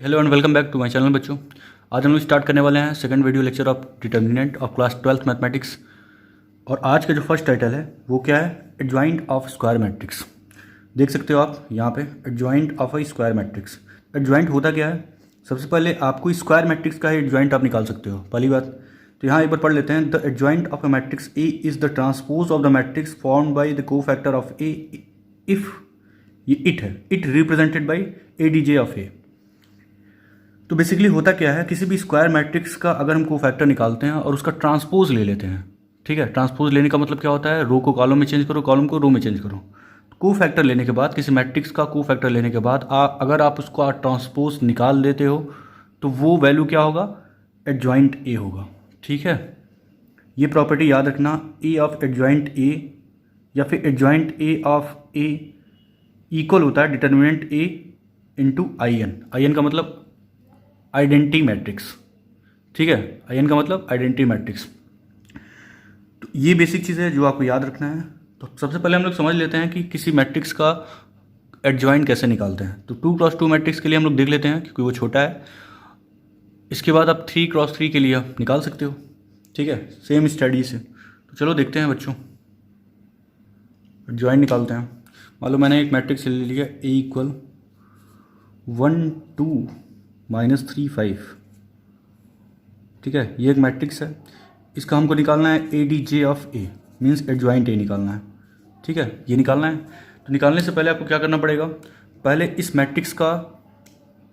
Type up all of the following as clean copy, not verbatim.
Hello and welcome back to my channel बच्चों। आज हम लोग स्टार्ट करने वाले हैं second video lecture of determinant of class 12th mathematics. और आज का जो फर्स्ट टाइटल है वो क्या है, एडजॉइंट ऑफ स्क्वायर मैट्रिक्स। देख सकते हो आप यहाँ पे adjoint of a square matrix. Adjoint होता क्या है, सबसे पहले आपको स्क्वायर मैट्रिक्स का एडजॉइंट आप निकाल सकते हो पहली बात। तो यहाँ एक बार पढ़ लेते हैं, the adjoint of a matrix A is the transpose of the matrix formed by the cofactor of A if ये इट है, it represented by A D J of A. तो बेसिकली होता क्या है, किसी भी स्क्वायर मैट्रिक्स का अगर हम कोफैक्टर निकालते हैं और उसका ट्रांसपोज ले लेते हैं, ठीक है। ट्रांसपोज लेने का मतलब क्या होता है, रो को कॉलम में चेंज करो, कॉलम को रो में चेंज करो। कोफैक्टर लेने के बाद, किसी मैट्रिक्स का कोफैक्टर लेने के बाद अगर आप उसका ट्रांसपोज निकाल देते हो तो वो वैल्यू क्या होगा, एडजॉइंट ए होगा, ठीक है। ये प्रॉपर्टी याद रखना, ए ऑफ एडजॉइंट ए या फिर adjoint A of A equal होता है determinant A into I n. I n का मतलब आइडेंटिटी मैट्रिक्स, ठीक है। आई एन का मतलब आइडेंटिटी मैट्रिक्स। तो ये बेसिक चीज़ है जो आपको याद रखना है। तो सबसे पहले हम लोग समझ लेते हैं कि किसी मैट्रिक्स का एडजॉइंट कैसे निकालते हैं। तो 2x2 मैट्रिक्स के लिए हम लोग देख लेते हैं क्योंकि वो छोटा है। इसके बाद आप 3x3 के लिए आप निकाल सकते हो, ठीक है, सेम स्टडी से। तो चलो देखते हैं बच्चों, एडजॉइंट निकालते हैं। मान लो मैंने एक मैट्रिक्स ले लिया, ए इक्वल 1 2 -3 5, ठीक है। ये एक मैट्रिक्स है, इसका हमको निकालना है ए D J of A, means adjoint A निकालना है, ठीक है। ये निकालना है। तो निकालने से पहले आपको क्या करना पड़ेगा, पहले इस मैट्रिक्स का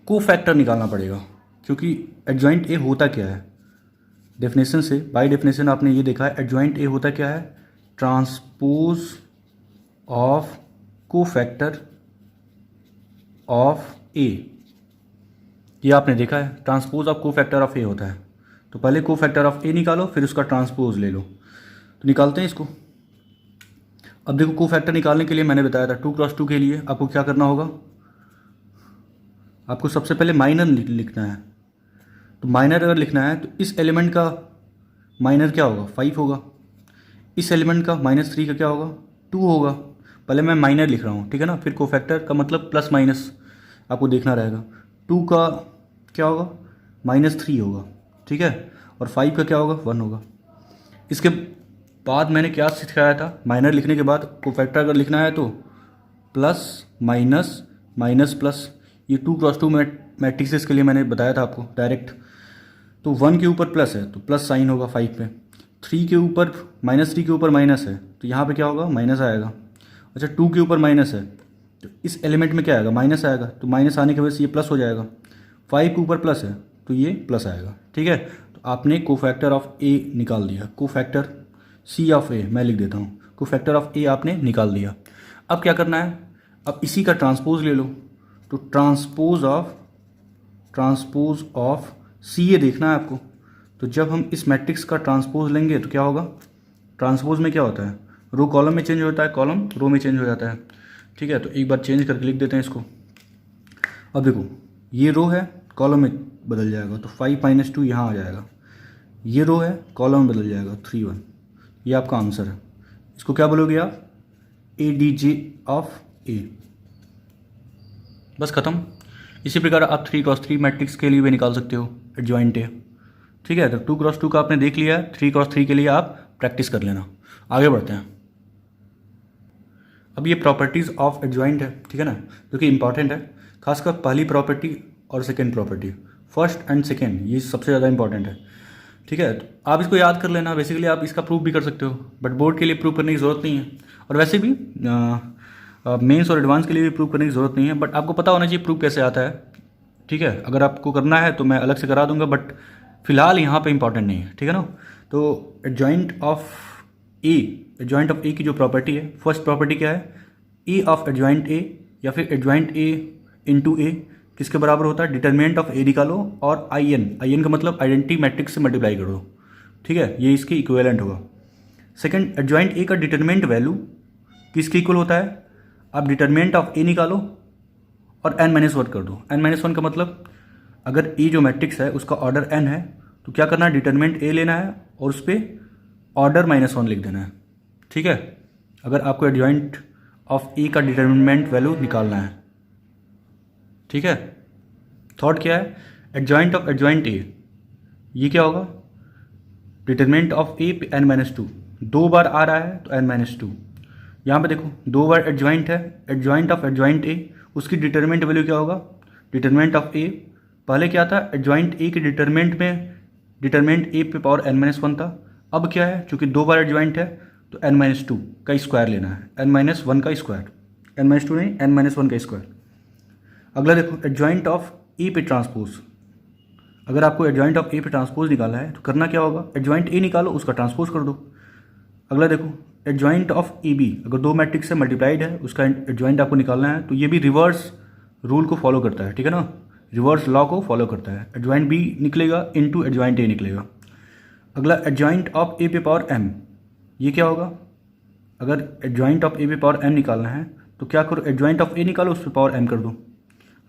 कोफैक्टर निकालना पड़ेगा। क्योंकि एडजॉइंट ए होता क्या है, डेफिनेशन से, बाय डेफिनेशन आपने ये देखा है, एडजॉइंट ए होता क्या है, transpose of cofactor of A. ये आपने देखा है, ट्रांसपोज ऑफ कोफैक्टर ऑफ ए होता है। तो पहले कोफैक्टर ऑफ ए निकालो, फिर उसका ट्रांसपोज ले लो। तो निकालते हैं इसको। अब देखो, कोफैक्टर निकालने के लिए मैंने बताया था 2x2 के लिए आपको क्या करना होगा, आपको सबसे पहले माइनर लिखना है। तो माइनर अगर लिखना है तो इस एलिमेंट का माइनर क्या होगा, 5 होगा। इस एलिमेंट का -3 का क्या होगा, 2 होगा। पहले मैं माइनर लिख रहा हूँ, ठीक है ना। फिर कोफैक्टर का मतलब प्लस माइनस आपको देखना रहेगा। 2 का क्या होगा, -3 होगा, ठीक है। और 5 का क्या होगा, 1 होगा। इसके बाद मैंने क्या सिखाया था, माइनर लिखने के बाद कोफैक्टर अगर लिखना है तो प्लस माइनस माइनस प्लस। ये 2x2 मैट्रिक्स के लिए मैंने बताया था आपको डायरेक्ट। तो 1 के ऊपर प्लस है तो प्लस साइन होगा 5 पे, 3 के ऊपर -3 के ऊपर माइनस है तो यहाँ पे क्या होगा, माइनस आएगा। अच्छा, 2 के ऊपर माइनस है तो इस एलिमेंट में क्या आएगा, माइनस आएगा। तो माइनस आने की वजह से ये प्लस हो जाएगा। 5 के ऊपर प्लस है तो ये प्लस आएगा, ठीक है। तो आपने कोफैक्टर ऑफ ए निकाल दिया, कोफैक्टर सी ऑफ ए मैं लिख देता हूँ, कोफैक्टर ऑफ ए आपने निकाल दिया। अब क्या करना है, अब इसी का ट्रांसपोज ले लो। तो ट्रांसपोज ऑफ सी ए देखना है आपको। तो जब हम इस मैट्रिक्स का ट्रांसपोज लेंगे तो क्या होगा, ट्रांसपोज में क्या होता है, रो कॉलम में चेंज होता है, कॉलम रो में चेंज हो जाता है, ठीक है। तो एक बार चेंज करके लिख देते हैं इसको। अब देखो, ये रो है, कॉलम में बदल जाएगा तो 5 - 2 यहाँ आ जाएगा। ये रो है, कॉलम में बदल जाएगा 3 1। ये आपका आंसर है। इसको क्या बोलोगे आप, ए डी जे ऑफ ए। बस खत्म। इसी प्रकार आप 3x3 मैट्रिक्स के लिए भी निकाल सकते हो एडजॉइंट ए, ठीक है। तो 2x2 का आपने देख लिया, 3x3 के लिए आप प्रैक्टिस कर लेना। आगे बढ़ते हैं। अब ये प्रॉपर्टीज़ ऑफ एडजॉइंट है, ठीक है ना, जो कि इंपॉर्टेंट है। खासकर पहली प्रॉपर्टी और second property, first and second, ये सबसे ज़्यादा इंपॉर्टेंट है, ठीक है। तो आप इसको याद कर लेना। बेसिकली आप इसका प्रूफ भी कर सकते हो, बट बोर्ड के लिए प्रूफ करने की ज़रूरत नहीं है। और वैसे भी मेंस और एडवांस के लिए भी प्रूफ करने की ज़रूरत नहीं है, बट आपको पता होना चाहिए प्रूफ कैसे आता है, ठीक है। अगर आपको करना है तो मैं अलग से करा दूंगा, बट फिलहाल यहाँ पे इंपॉर्टेंट नहीं है, ठीक है ना। तो एडजॉइंट ऑफ ए की जो प्रॉपर्टी है, फर्स्ट प्रॉपर्टी क्या है, ए ऑफ एडजॉइंट ए या फिर एडजॉइंट ए इंटू ए किसके बराबर होता है, डिटर्मिनेंट ऑफ ए निकालो और आई एन का मतलब आइडेंटिटी मैट्रिक्स से मल्टीप्लाई करो, ठीक है। ये इसके इक्विवेलेंट होगा। सेकंड, एडजॉइंट ए का डिटर्मिनेंट वैल्यू किसके इक्वल होता है, आप डिटर्मिनेंट ऑफ ए निकालो और n-1 कर दो। n-1 का मतलब अगर ए जो मैट्रिक्स है उसका ऑर्डर n है तो क्या करना है, डिटर्मिनेंट ए लेना है और उस पर ऑर्डर -1 लिख देना है, ठीक है। अगर आपको एडजॉइंट ऑफ ए का डिटर्मिनेंट वैल्यू निकालना है, ठीक है। थर्ड क्या है, एडजॉइंट ऑफ एडजॉइंट ए, ये क्या होगा, डिटरमिनेंट ऑफ ए पे n-2, 2 बार आ रहा है तो n-2। यहाँ पे देखो 2 बार एडजॉइंट है, एडजॉइंट ऑफ एडजॉइंट ए, उसकी डिटरमिनेंट वैल्यू क्या होगा, डिटरमिनेंट ऑफ ए, पहले क्या था, एडजॉइंट ए के डिटरमिनेंट में डिटरमिनेंट ए पे पावर n-1 था, अब क्या है, चूंकि 2 बार एडजॉइंट है तो n-2 का स्क्वायर लेना है, n-1 का स्क्वायर, n-2 नहीं n-1 का स्क्वायर। अगला देखो एडजॉइंट ऑफ ए पे ट्रांसपोज, अगर आपको एडजॉइंट ऑफ ए पे ट्रांसपोज निकालना है तो करना क्या होगा, एडजॉइंट ए निकालो, उसका ट्रांसपोज कर दो। अगला देखो एडजॉइंट ऑफ ए बी, अगर 2 मैट्रिक्स से मल्टीप्लाइड है उसका एडजॉइंट आपको निकालना है, तो ये भी रिवर्स रूल को फॉलो करता है, ठीक है ना, रिवर्स लॉ को फॉलो करता है, एडजॉइंट बी निकलेगा इनटू एडजॉइंट ए निकलेगा। अगला एडजॉइंट ऑफ ए पे पावर m, ये क्या होगा, अगर एडजॉइंट ऑफ ए पे पावर m निकालना है तो क्या करो, एडजॉइंट ऑफ ए निकालो, उस पर पावर m कर दो।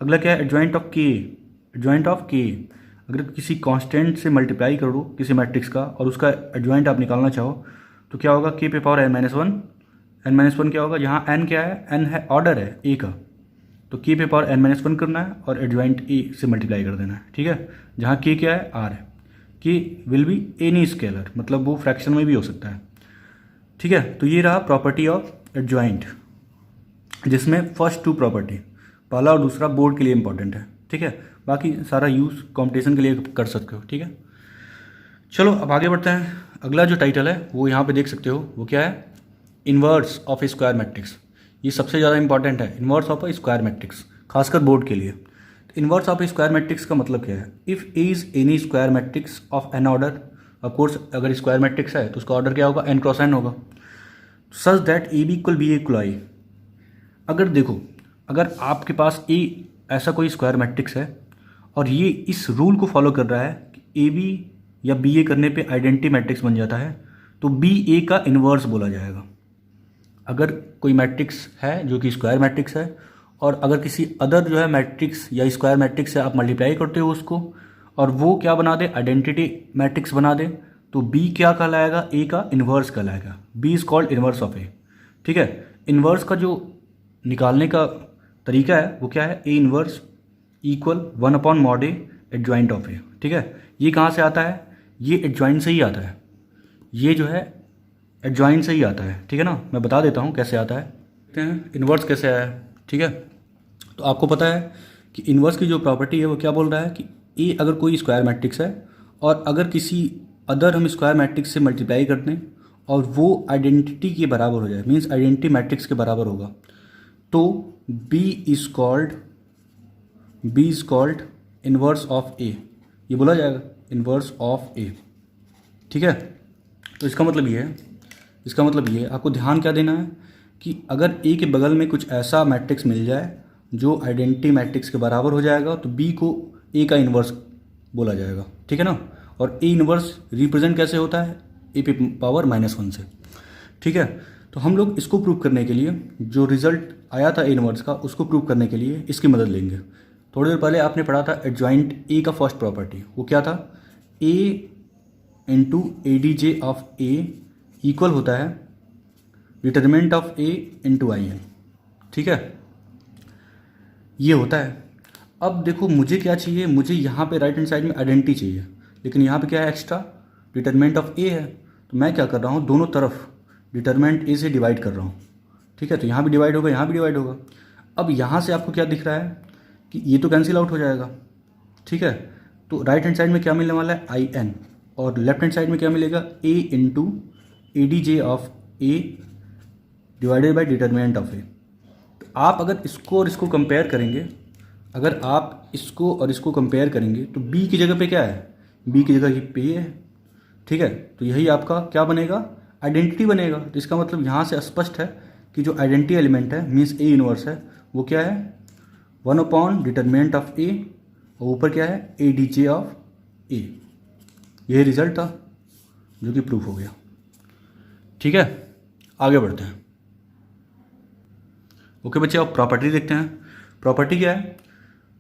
अगला क्या है, एडजॉइंट ऑफ के, एडजॉइंट ऑफ के, अगर किसी कांस्टेंट से मल्टीप्लाई कर दो किसी मैट्रिक्स का और उसका एडजॉइंट आप निकालना चाहो तो क्या होगा, के पे पावर n-1, n-1 क्या होगा, जहाँ n क्या है, n है ऑर्डर है ए का, तो के पे पावर n-1 करना है और एडजॉइंट ए से मल्टीप्लाई कर देना है, ठीक है, जहाँ के क्या है, r है, के विल बी एनी स्केलर, मतलब वो फ्रैक्शन में भी हो सकता है, ठीक है। तो ये रहा प्रॉपर्टी ऑफ एडजॉइंट, जिसमें फर्स्ट 2 प्रॉपर्टी, पहला और दूसरा बोर्ड के लिए इंपॉर्टेंट है, ठीक है, बाकी सारा यूज़ कॉम्पिटिशन के लिए कर सकते हो, ठीक है। चलो अब आगे बढ़ते हैं, अगला जो टाइटल है वो यहाँ पे देख सकते हो, वो क्या है, inverse of a square matrix, ये सबसे ज़्यादा इंपॉर्टेंट है, inverse of a square matrix, खासकर बोर्ड के लिए। तो inverse of a square matrix का मतलब क्या है, if A is any square matrix of n order, of course अगर स्क्वायर मैट्रिक्स है तो उसका ऑर्डर क्या होगा, n क्रॉस n होगा, such that A B equal B equal I. अगर देखो, अगर आपके पास ए ऐसा कोई स्क्वायर मैट्रिक्स है और ये इस रूल को फॉलो कर रहा है कि ए बी या बी ए करने पे आइडेंटिटी मैट्रिक्स बन जाता है, तो बी ए का इन्वर्स बोला जाएगा। अगर कोई मैट्रिक्स है जो कि स्क्वायर मैट्रिक्स है और अगर किसी अदर जो है मैट्रिक्स या स्क्वायर मैट्रिक्स से आप मल्टीप्लाई करते हो उसको और वो क्या बना दे, आइडेंटिटी मैट्रिक्स बना दे, तो बी क्या कहलाएगा, ए का इन्वर्स कहलाएगा, B is called inverse of A, ठीक है। इन्वर्स का जो निकालने का तरीका है वो क्या है, A inverse equal 1/mod A adjoint of A, ठीक है। ये कहाँ से आता है, ये एडजॉइंट से ही आता है, ये जो है एडजॉइंट से ही आता है, ठीक है ना। मैं बता देता हूँ कैसे आता है, देखते हैं इन्वर्स कैसे आया है, ठीक है। तो आपको पता है कि इन्वर्स की जो प्रॉपर्टी है वो क्या बोल रहा है कि ए अगर कोई स्क्वायर मैट्रिक्स है और अगर किसी अदर हम स्क्वायर मैट्रिक्स से मल्टीप्लाई कर दें और वो आइडेंटिटी के बराबर हो जाए, मीन्स आइडेंटिटी मैट्रिक्स के बराबर होगा, तो B is called inverse of A, ये बोला जाएगा इन्वर्स ऑफ ए, ठीक है। तो इसका मतलब ये है, आपको ध्यान क्या देना है कि अगर ए के बगल में कुछ ऐसा मैट्रिक्स मिल जाए जो आइडेंटिटी मैट्रिक्स के बराबर हो जाएगा तो बी को ए का इन्वर्स बोला जाएगा, ठीक है ना। और ए इन्वर्स रिप्रेजेंट कैसे होता है, ए पे पावर -1 से, ठीक है। तो हम लोग इसको प्रूव करने के लिए, जो रिजल्ट आया था ए इन्वर्स का, उसको प्रूव करने के लिए इसकी मदद लेंगे। थोड़ी देर पहले आपने पढ़ा था एडजॉइंट ए का फर्स्ट प्रॉपर्टी, वो क्या था, A into A D J of A equal होता है determinant of A into I N, ठीक है, ये होता है। अब देखो मुझे क्या चाहिए, मुझे यहाँ पे राइट हैंड साइड में आइडेंटिटी चाहिए, लेकिन यहाँ पे क्या है, एक्स्ट्रा डिटरमिनेंट ऑफ ए है, तो मैं क्या कर रहा हूँ, दोनों तरफ डिटरमिनेंट ए से डिवाइड कर रहा हूँ, ठीक है। तो यहाँ भी डिवाइड होगा, यहाँ भी डिवाइड होगा। अब यहाँ से आपको क्या दिख रहा है कि ये तो कैंसिल आउट हो जाएगा, ठीक है। तो राइट हैंड साइड में क्या मिलने वाला है, आई एन, और लेफ्ट हैंड साइड में क्या मिलेगा, A into A D J of A divided by determinant of A. तो आप अगर इसको और इसको कंपेयर करेंगे, अगर आप इसको और इसको कंपेयर करेंगे तो बी की जगह पे क्या है, बी की जगह पे है, ठीक है। तो यही आपका क्या बनेगा, आइडेंटिटी बनेगा। तो इसका मतलब यहाँ से स्पष्ट है कि जो आइडेंटिटी एलिमेंट है मीन्स ए इन्वर्स है, वो क्या है, 1 डिटरमिनेंट ऑफ ए, और ऊपर क्या है, ए डी जे ऑफ ए। यही रिजल्ट था जो कि प्रूफ हो गया, ठीक है। आगे बढ़ते हैं। ओके बच्चे, अब प्रॉपर्टी देखते हैं। प्रॉपर्टी क्या है,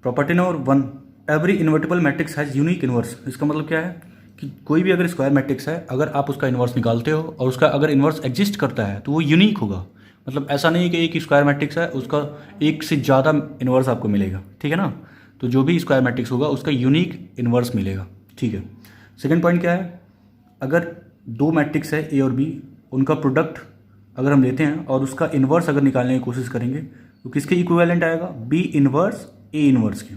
property number 1, every invertible matrix has unique inverse. इसका मतलब क्या है कि कोई भी अगर स्क्वायर मैट्रिक्स है, अगर आप उसका इन्वर्स निकालते हो और उसका अगर इन्वर्स एग्जिस्ट करता है तो वो यूनिक होगा। मतलब ऐसा नहीं कि एक स्क्वायर मैट्रिक्स है उसका एक से ज़्यादा इन्वर्स आपको मिलेगा, ठीक है ना। तो जो भी स्क्वायर मैट्रिक्स होगा उसका यूनिक इन्वर्स मिलेगा। ठीक है, सेकंड पॉइंट क्या है, अगर दो मैट्रिक्स है ए और बी, उनका प्रोडक्ट अगर हम लेते हैं और उसका इन्वर्स अगर निकालने की कोशिश करेंगे तो किसके इक्विवेलेंट आएगा, बी इन्वर्स ए इन्वर्स के।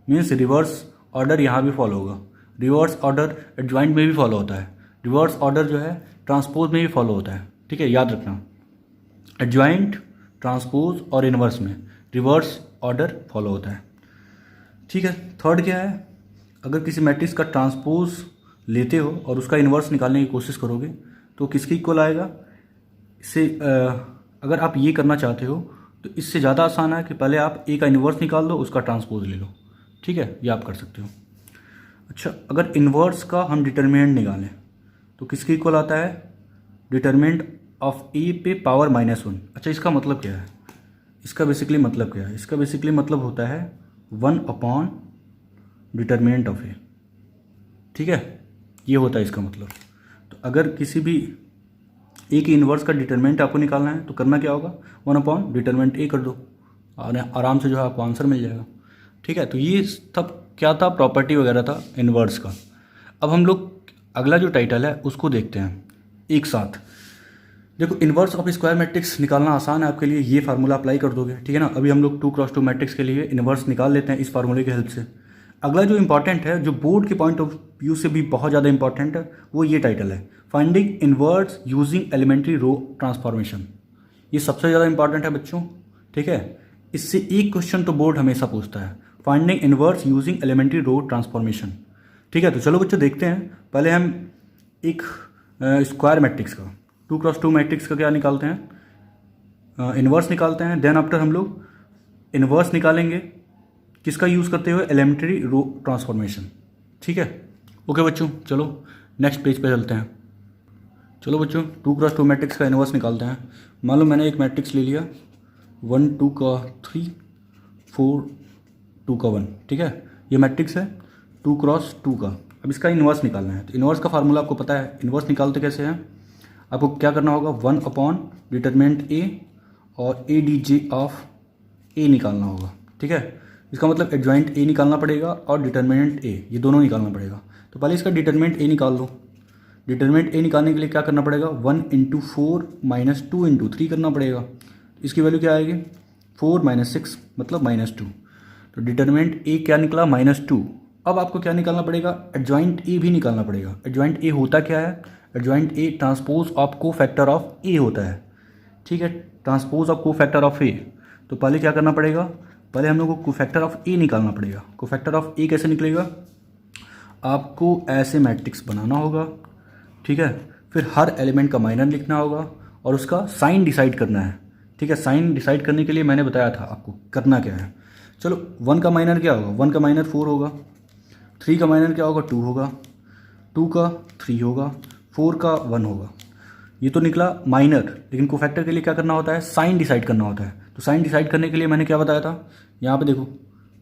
मीन्स रिवर्स ऑर्डर यहाँ भी फॉलो होगा, रिवर्स ऑर्डर एडजॉइंट में भी फॉलो होता है, रिवर्स ऑर्डर जो है ट्रांसपोज में भी फॉलो होता है। ठीक है, याद रखना, एडजॉइंट, ट्रांसपोज और इन्वर्स में रिवर्स ऑर्डर फॉलो होता है। ठीक है, थर्ड क्या है, अगर किसी मैट्रिक्स का ट्रांसपोज लेते हो और उसका इन्वर्स निकालने की कोशिश करोगे तो किसके इक्वल आएगा। इससे अगर आप ये करना चाहते हो तो इससे ज़्यादा आसान है कि पहले आप ए का इन्वर्स निकाल दो, उसका ट्रांसपोज ले लो। ठीक है, ये आप कर सकते हो। अच्छा, अगर इन्वर्स का हम डिटर्मिनेंट निकालें तो किसके इक्वल आता है, डिटर्मिनेंट ऑफ ए पे पावर -1। अच्छा, इसका मतलब क्या है, इसका बेसिकली मतलब क्या है, इसका बेसिकली मतलब होता है 1 अपॉन डिटर्मिनेंट ऑफ ए। ठीक है, ये होता है इसका मतलब। तो अगर किसी भी ए की इन्वर्स का डिटर्मिनेंट आपको निकालना है तो करना क्या होगा, 1 अपॉन डिटर्मिनेंट ए कर दो और आराम से जो है आपको आंसर मिल जाएगा। ठीक है, तो ये सब क्या था, प्रॉपर्टी वगैरह था इन्वर्स का। अब हम लोग अगला जो टाइटल है उसको देखते हैं एक साथ। देखो, इन्वर्स ऑफ स्क्वायर मैट्रिक्स निकालना आसान है आपके लिए, ये फार्मूला अप्लाई कर दोगे। ठीक है ना, अभी हम लोग 2x2 मैट्रिक्स के लिए इन्वर्स निकाल लेते हैं इस फार्मूले की हेल्प से। अगला जो इंपॉर्टेंट है, जो बोर्ड के पॉइंट ऑफ व्यू से भी बहुत ज़्यादा इंपॉर्टेंट है, वो ये टाइटल है, finding inverse using elementary row transformation. ये सबसे ज़्यादा इंपॉर्टेंट है बच्चों। ठीक है, इससे एक क्वेश्चन तो बोर्ड हमेशा पूछता है, finding inverse using elementary row transformation. ठीक है, तो चलो बच्चों देखते हैं। पहले हम एक स्क्वायर मैट्रिक्स का 2x2 मैट्रिक्स का क्या निकालते हैं, इन्वर्स निकालते हैं। देन आफ्टर हम लोग इन्वर्स निकालेंगे किसका यूज़ करते हुए, एलिमेंट्री रो ट्रांसफॉर्मेशन। ठीक है, ओके बच्चों, चलो नेक्स्ट पेज पे चलते हैं। चलो बच्चों, 2x2 मैट्रिक्स का इन्वर्स निकालते हैं। मान लो मैंने एक मैट्रिक्स ले लिया 1 2 का 3 4 2 का 1। ठीक है, ये मैट्रिक्स है 2x2 का। अब इसका इन्वर्स निकालना है, तो इन्वर्स का फार्मूला आपको पता है, इन्वर्स निकालते कैसे हैं, आपको क्या करना होगा, 1 अपॉन डिटर्मिनेंट ए और ए डी जे ऑफ ए निकालना होगा। ठीक है, इसका मतलब एडजॉइंट ए निकालना पड़ेगा और डिटर्मिनेंट ए, ये दोनों निकालना पड़ेगा। तो पहले इसका डिटर्मिनेंट ए निकाल लो। डिटर्मिनेंट ए निकालने के लिए क्या करना पड़ेगा, 1 × 4 - 2 × 3 करना पड़ेगा। इसकी वैल्यू क्या आएगी, 4 - 6 मतलब -2। तो डिटर्मिनेंट ए क्या निकला, -2। अब आपको क्या निकालना पड़ेगा, एडजॉइंट ए भी निकालना पड़ेगा। एडजॉइंट ए होता क्या है, एडजॉइंट ए ट्रांसपोज ऑफ को फैक्टर ऑफ ए होता है। ठीक है, ट्रांसपोज ऑफ को फैक्टर ऑफ ए। तो पहले क्या करना पड़ेगा, पहले हम लोग को कोफैक्टर ऑफ ए निकालना पड़ेगा। कोफैक्टर ऑफ ए कैसे निकलेगा, आपको ऐसे मैट्रिक्स बनाना होगा। ठीक है, फिर हर एलिमेंट का माइनर लिखना होगा और उसका साइन डिसाइड करना है। ठीक है, साइन डिसाइड करने के लिए मैंने बताया था आपको करना क्या है। चलो, 1 का माइनर क्या होगा, 1 का माइनर 4 होगा, 3 का माइनर क्या होगा, 2 होगा, 2 का 3 होगा, 4 का 1 होगा। ये तो निकला माइनर, लेकिन कोफैक्टर के लिए क्या करना होता है, साइन डिसाइड करना होता है। तो साइन डिसाइड करने के लिए मैंने क्या बताया था, यहाँ पे देखो,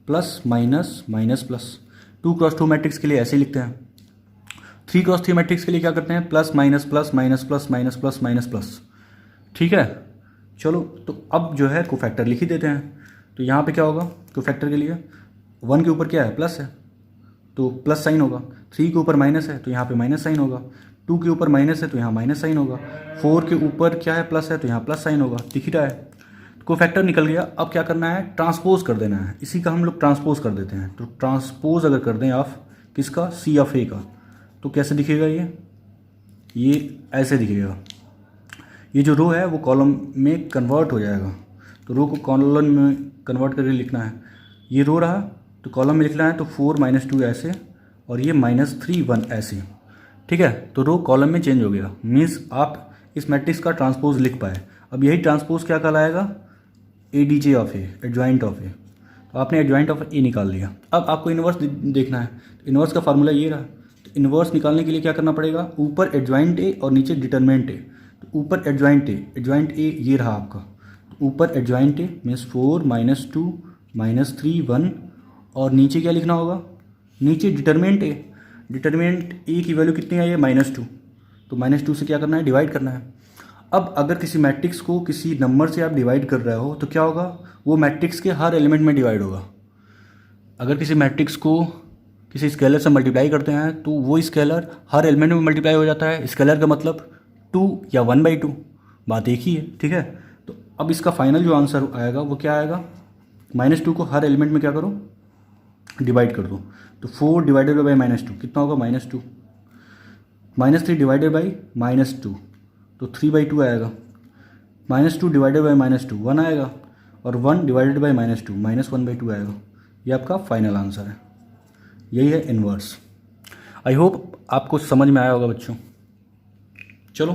plus minus minus plus. 2x2 matrix के लिए ऐसे ही लिखते हैं। 3x3 मैट्रिक्स के लिए क्या करते हैं, plus minus plus minus plus minus plus minus plus. ठीक है, चलो तो अब जो है कोफैक्टर लिख ही देते हैं। तो यहाँ पे क्या होगा, कोफैक्टर के लिए 1 के ऊपर क्या है, प्लस है तो प्लस साइन होगा, 3 के ऊपर माइनस है तो यहाँ पे माइनस साइन होगा, 2 के ऊपर माइनस है तो यहाँ माइनस साइन होगा, 4 के ऊपर क्या है, प्लस है तो यहाँ प्लस साइन होगा। दिख ही रहा है, कोफैक्टर निकल गया। अब क्या करना है, ट्रांसपोज कर देना है। इसी का हम लोग ट्रांसपोज कर देते हैं। तो ट्रांसपोज अगर कर दें ऑफ किसका, सी ऑफ ए का, तो कैसे दिखेगा, ये ऐसे दिखेगा। ये जो रो है वो कॉलम में कन्वर्ट हो जाएगा। तो रो को कॉलम में कन्वर्ट करके लिखना है। ये रो रहा तो कॉलम में लिखना है, तो 4 - 2 ऐसे और ये -3 1 ऐसे। ठीक है, तो रो कॉलम में चेंज हो गया। मीन्स आप इस मैट्रिक्स का ट्रांसपोज लिख पाए। अब यही ट्रांसपोज क्या कहलाएगा, A D J of A, adjoint of A. तो आपने एडजॉइंट ऑफ ए निकाल लिया। अब आपको इन्वर्स देखना है। तो इन्वर्स का फार्मूला ये रहा। तो इन्वर्स निकालने के लिए क्या करना पड़ेगा, ऊपर एडजॉइंट ए और नीचे डिटर्मिनेंट ए। तो ऊपर एडजॉइंट ए ये रहा आपका। तो ऊपर एडजॉइंट ए मीन्स 4 - 2 -3 1 और नीचे क्या लिखना होगा, नीचे डिटर्मिनेंट ए। डिटर्मिनेंट ए की वैल्यू कितनी आई है, -2। तो -2 से क्या करना है, डिवाइड करना है। अब अगर किसी मैट्रिक्स को किसी नंबर से आप डिवाइड कर रहे हो तो क्या होगा, वो मैट्रिक्स के हर एलिमेंट में डिवाइड होगा। अगर किसी मैट्रिक्स को किसी स्केलर से मल्टीप्लाई करते हैं तो वो स्केलर हर एलिमेंट में मल्टीप्लाई हो जाता है। स्केलर का मतलब 2 या 1/2, बात एक ही है, ठीक है। तो अब इसका फाइनल जो आंसर आएगा वो क्या आएगा, -2 को हर एलिमेंट में क्या करो, डिवाइड कर दो। तो 4 डिवाइडेड बाई -2 कितना होगा, -2। -3 डिवाइडेड बाई -2 तो 3/2 आएगा। -2 डिवाइडेड बाई -2 1 आएगा, और 1 डिवाइडेड बाई -2 -1/2 आएगा। ये आपका फाइनल आंसर है, यही है इन्वर्स। आई होप आपको समझ में आया होगा बच्चों। चलो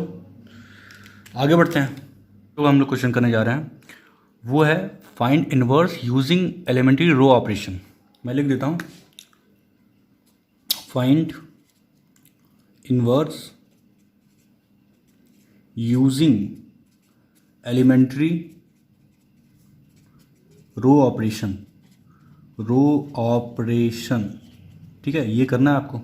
आगे बढ़ते हैं। तो हम लोग क्वेश्चन करने जा रहे हैं, वो है find inverse using elementary row operation. मैं लिख देता हूँ, find inverse using elementary row operation, row operation, ठीक है, ये करना है आपको।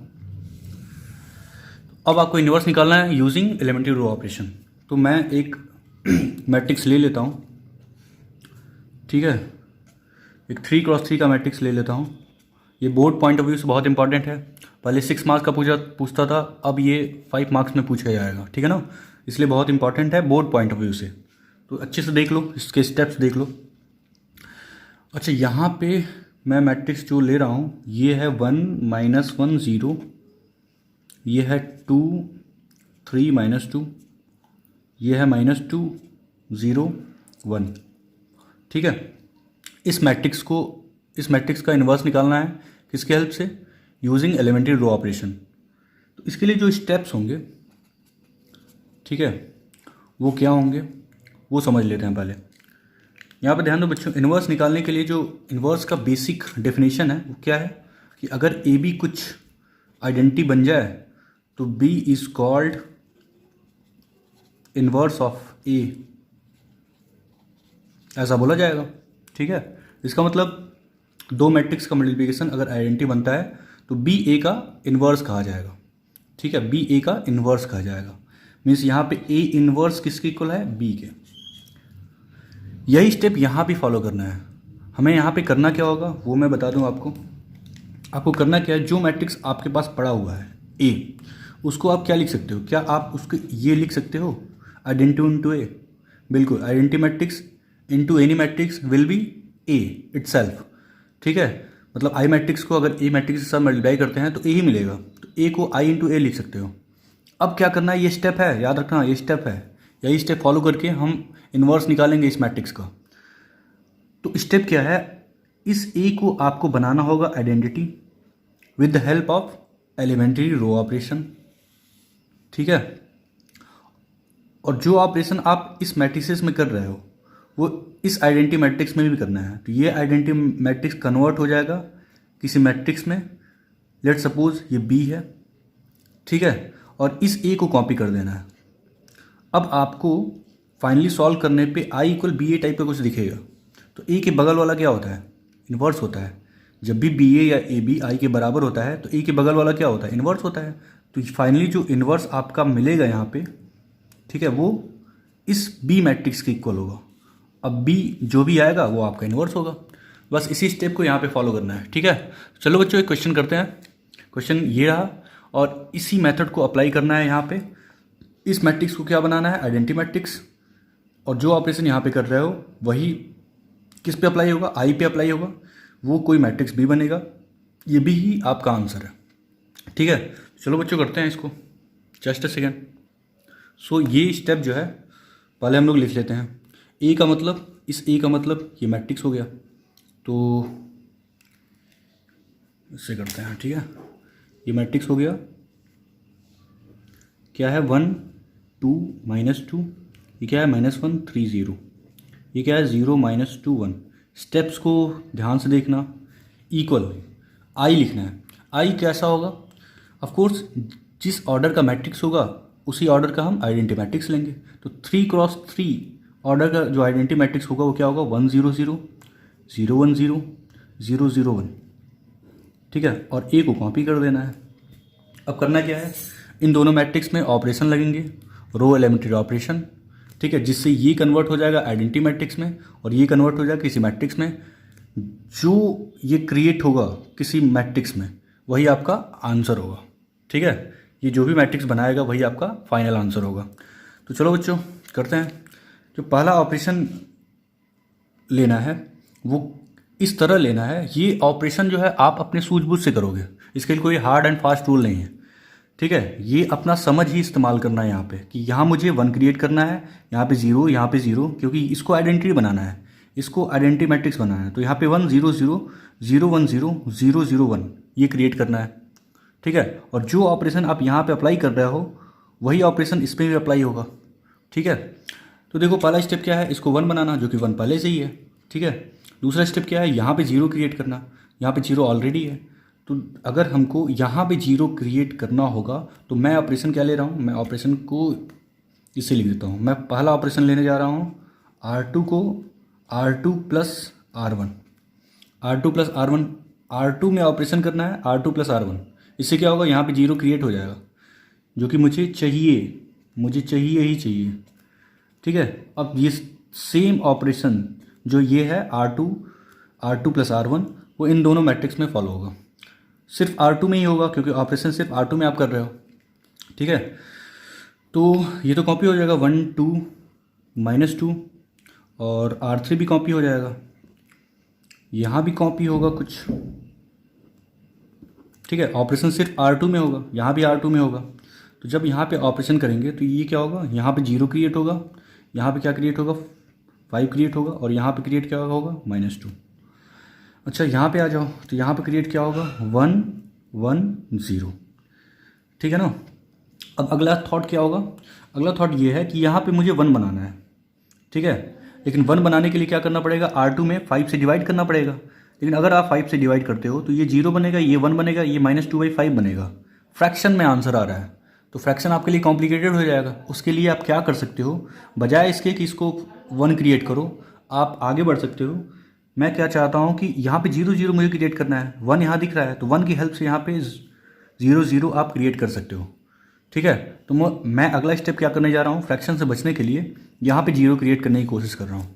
अब आपको इन्वर्स निकालना है यूजिंग एलिमेंट्री रो ऑपरेशन। तो मैं एक मैट्रिक्स ले लेता हूँ, ठीक है, एक 3x3 का मैट्रिक्स ले लेता हूँ। ये बोर्ड पॉइंट ऑफ व्यू से बहुत इंपॉर्टेंट है। पहले 6 मार्क्स का पूछता था, अब ये 5 मार्क्स में पूछा जाएगा, ठीक है ना, इसलिए बहुत इंपॉर्टेंट है बोर्ड पॉइंट ऑफ व्यू से। तो अच्छे से देख लो, इसके स्टेप्स देख लो। अच्छा, यहाँ पे मैं मैट्रिक्स जो ले रहा हूँ ये है 1 -1 0, ये है 2 3 -2, ये है -2 0 1, ठीक है। इस मैट्रिक्स का इन्वर्स निकालना है किसके हेल्प से, यूजिंग एलिमेंट्री रो ऑपरेशन। तो इसके लिए जो स्टेप्स होंगे, ठीक है, वो क्या होंगे वो समझ लेते हैं पहले। यहाँ पे ध्यान दो बच्चों, इन्वर्स निकालने के लिए जो इन्वर्स का बेसिक डेफिनेशन है वो क्या है कि अगर ए बी कुछ आइडेंटिटी बन जाए तो B is called inverse of A, ऐसा बोला जाएगा, ठीक है। इसका मतलब दो मैट्रिक्स का मल्टीप्लिकेशन अगर आइडेंटिटी बनता है तो बी ए का इन्वर्स कहा जाएगा, ठीक है, बी ए का इन्वर्स कहा जाएगा। मीन्स यहाँ पे ए इन्वर्स किसके इक्वल है, बी के। यही स्टेप यहाँ भी फॉलो करना है हमें। यहाँ पे करना क्या होगा वो मैं बता दूँ आपको करना क्या है, जो मैट्रिक्स आपके पास पड़ा हुआ है ए, उसको आप क्या लिख सकते हो, क्या आप उसको ये लिख सकते हो आइडेंटिटी इनटू ए, बिल्कुल, identity matrix into any matrix will be A itself, ठीक है। मतलब आई मैट्रिक्स को अगर ए मैट्रिक्स के साथ मल्टीप्लाई करते हैं तो ए ही मिलेगा, तो ए को आई इंटू ए लिख सकते हो। अब क्या करना है, ये स्टेप है, याद रखना ये स्टेप है, यही स्टेप फॉलो करके हम इन्वर्स निकालेंगे इस मैट्रिक्स का। तो स्टेप क्या है, इस ए को आपको बनाना होगा identity with the help of elementary row operation, ठीक है। और जो ऑपरेशन आप इस मैट्रिसेस में कर रहे हो वो इस आइडेंटिटी मैट्रिक्स में भी करना है। तो ये आइडेंटिटी मैट्रिक्स कन्वर्ट हो जाएगा किसी मैट्रिक्स में, लेट सपोज ये बी है, ठीक है, और इस ए को कॉपी कर देना है। अब आपको फाइनली सॉल्व करने पे I equal B A type का कुछ दिखेगा, तो ए के बगल वाला क्या होता है, इन्वर्स होता है। जब भी बी ए या ए बी आई के बराबर होता है तो ए के बगल वाला क्या होता है, इन्वर्स होता है। तो फाइनली जो इन्वर्स आपका मिलेगा यहाँ पे, ठीक है, वो इस बी मैट्रिक्स के इक्वल होगा। अब बी जो भी आएगा वो आपका इन्वर्स होगा। बस इसी स्टेप को यहाँ पे फॉलो करना है, ठीक है। चलो बच्चों एक क्वेश्चन करते हैं। क्वेश्चन ये रहा और इसी मेथड को अप्लाई करना है यहाँ पे। इस मैट्रिक्स को क्या बनाना है, आइडेंटिटी मैट्रिक्स, और जो ऑपरेशन यहाँ पे कर रहे हो वही किस पे अप्लाई होगा, आई पे अप्लाई होगा, वो कोई मैट्रिक्स बी बनेगा। ये भी ही आपका आंसर है, ठीक है। चलो बच्चों करते हैं इसको, जस्ट अ सेकेंड। सो ये स्टेप जो है पहले हम लोग लिख लेते हैं। ए का मतलब, इस ए का मतलब ये मैट्रिक्स हो गया, तो इससे करते हैं, ठीक है। ये मैट्रिक्स हो गया, क्या है 1 2 -2, ये क्या है -1 3 0, ये क्या है 0 -2 1। स्टेप्स को ध्यान से देखना, इक्वल आई लिखना है। आई कैसा होगा, ऑफ कोर्स जिस ऑर्डर का मैट्रिक्स होगा उसी ऑर्डर का हम आइडेंटिटी मैट्रिक्स लेंगे। तो 3x3 ऑर्डर का जो आइडेंटिटी मैट्रिक्स होगा वो क्या होगा, 1 0 0 0 1 0 0 0 1, ठीक है। और ए को कॉपी कर देना है। अब करना क्या है, इन दोनों मैट्रिक्स में ऑपरेशन लगेंगे, रो एलिमेंट्री ऑपरेशन, ठीक है, जिससे ये कन्वर्ट हो जाएगा आइडेंटिटी मैट्रिक्स में और ये कन्वर्ट हो जाएगा किसी मैट्रिक्स में। जो ये क्रिएट होगा किसी मैट्रिक्स में वही आपका आंसर होगा। ठीक है, ये जो भी मैट्रिक्स बनाएगा वही आपका फाइनल आंसर होगा। तो चलो बच्चों करते हैं। जो पहला ऑपरेशन लेना है वो इस तरह लेना है। ये ऑपरेशन जो है आप अपने सूझबूझ से करोगे, इसके लिए कोई हार्ड एंड फास्ट रूल नहीं है। ठीक है, ये अपना समझ ही इस्तेमाल करना है यहाँ पे कि यहाँ मुझे 1 क्रिएट करना है, यहाँ पे 0, यहाँ पे 0, क्योंकि इसको आइडेंटिटी बनाना है, इसको आइडेंटिटी मैट्रिक्स बनाना है। तो यहाँ पे 1 0 0 0 1 0 0 0 1 ये क्रिएट करना है। ठीक है, और जो ऑपरेशन आप यहाँ पे अप्लाई कर रहे हो वही ऑपरेशन इस पर भी अप्लाई होगा। ठीक है, तो देखो पहला स्टेप क्या है, इसको 1 बनाना, जो कि 1 पहले से ही है। ठीक है, दूसरा स्टेप क्या है, यहाँ पे 0 क्रिएट करना, यहाँ पे 0 ऑलरेडी है। तो अगर हमको यहाँ पे 0 क्रिएट करना होगा तो मैं ऑपरेशन क्या ले रहा हूँ, मैं ऑपरेशन को इसे लिख देता हूँ। मैं पहला ऑपरेशन लेने जा रहा हूँ R2 को R2 plus R1, R2 plus R1, R2 में ऑपरेशन करना है R2 प्लस R1। इससे क्या होगा, यहाँ पे 0 क्रिएट हो जाएगा, जो कि मुझे चाहिए ही चाहिए। ठीक है, अब ये सेम ऑपरेशन जो ये है R2 प्लस R1 वो इन दोनों मैट्रिक्स में फॉलो होगा। सिर्फ R2 में ही होगा क्योंकि ऑपरेशन सिर्फ R2 में आप कर रहे हो। ठीक है, तो ये तो कॉपी हो जाएगा 1 2 -2, और R3 भी कॉपी हो जाएगा, यहाँ भी कॉपी होगा कुछ। ठीक है, ऑपरेशन सिर्फ R2 में होगा, यहाँ भी R2 में होगा। तो जब यहाँ पे ऑपरेशन करेंगे तो ये क्या होगा, यहाँ पे 0 क्रिएट होगा, यहाँ पे क्या क्रिएट होगा, 5 क्रिएट होगा, और यहाँ पे क्रिएट क्या होगा, -2। अच्छा यहाँ पे आ जाओ, तो यहाँ पे क्रिएट क्या होगा, 1 1 0। ठीक है ना। अब अगला थॉट क्या होगा, अगला थॉट ये है कि यहाँ पे मुझे 1 बनाना है। ठीक है, लेकिन 1 बनाने के लिए क्या करना पड़ेगा, R2 में 5 से डिवाइड करना पड़ेगा। लेकिन अगर आप 5 से डिवाइड करते हो तो ये 0 बनेगा, ये 1 बनेगा, ये -2/5 बनेगा। फ्रैक्शन में आंसर आ रहा है, तो फ्रैक्शन आपके लिए कॉम्प्लिकेटेड हो जाएगा। उसके लिए आप क्या कर सकते हो, बजाय इसके कि इसको 1 क्रिएट करो, आप आगे बढ़ सकते हो। मैं क्या चाहता हूँ कि यहाँ पे 0 0 मुझे क्रिएट करना है, 1 यहाँ दिख रहा है, तो 1 की हेल्प से यहाँ पे 0 0 आप क्रिएट कर सकते हो। ठीक है, तो मैं अगला स्टेप क्या करने जा रहा हूँ, फ्रैक्शन से बचने के लिए यहाँ पे 0 क्रिएट करने की कोशिश कर रहा हूँ।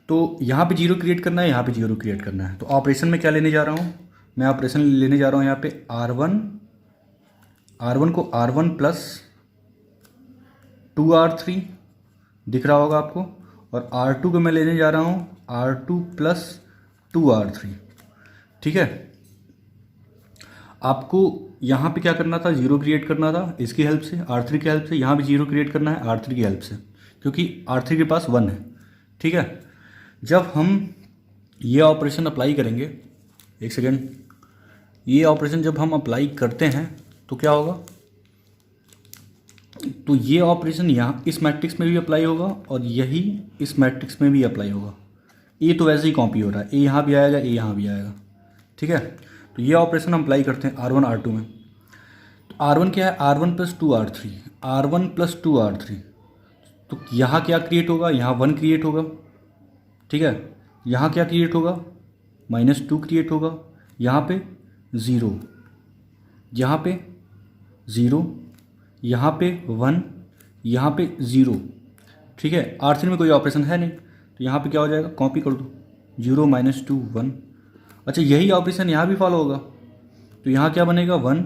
तो यहाँ पे 0 क्रिएट करना है, यहाँ पे 0 क्रिएट करना है। तो ऑपरेशन में क्या लेने जा रहा हूँ, मैं ऑपरेशन लेने जा रहा हूँ यहाँ पे R1 को R1 प्लस 2R3 दिख रहा होगा आपको, और R2 को मैं लेने जा रहा हूँ R2 प्लस 2R3। ठीक है, आपको यहाँ पे क्या करना था, 0 क्रिएट करना था इसकी हेल्प से, R3 की हेल्प से। यहाँ भी 0 क्रिएट करना है R3 की हेल्प से, क्योंकि R3 के पास 1 है। ठीक है, जब हम ये ऑपरेशन अप्लाई करेंगे, एक सेकेंड, ये ऑपरेशन जब हम अप्लाई करते हैं तो क्या होगा, तो ये ऑपरेशन यहाँ इस मैट्रिक्स में भी अप्लाई होगा और यही इस मैट्रिक्स में भी अप्लाई होगा। ए तो वैसे ही कॉपी हो रहा है, ए यहाँ भी आएगा, ए यहाँ भी आएगा। ठीक है, तो ये ऑपरेशन हम अप्लाई करते हैं R1 R2 में। तो R1 क्या है, R1 plus 2R3, R1 plus 2R3। तो यहाँ क्या क्रिएट होगा, यहाँ 1 क्रिएट होगा। ठीक है, यहाँ क्या क्रिएट होगा, -2 क्रिएट होगा, यहाँ पे 0, यहाँ पे 0, यहाँ पे 1, यहाँ पे 0। ठीक है, R3 में कोई ऑपरेशन है नहीं, तो यहाँ पे क्या हो जाएगा, कॉपी कर दो, 0 -2 1। अच्छा यही ऑपरेशन यहाँ भी फॉलो होगा, तो यहाँ क्या बनेगा, 1,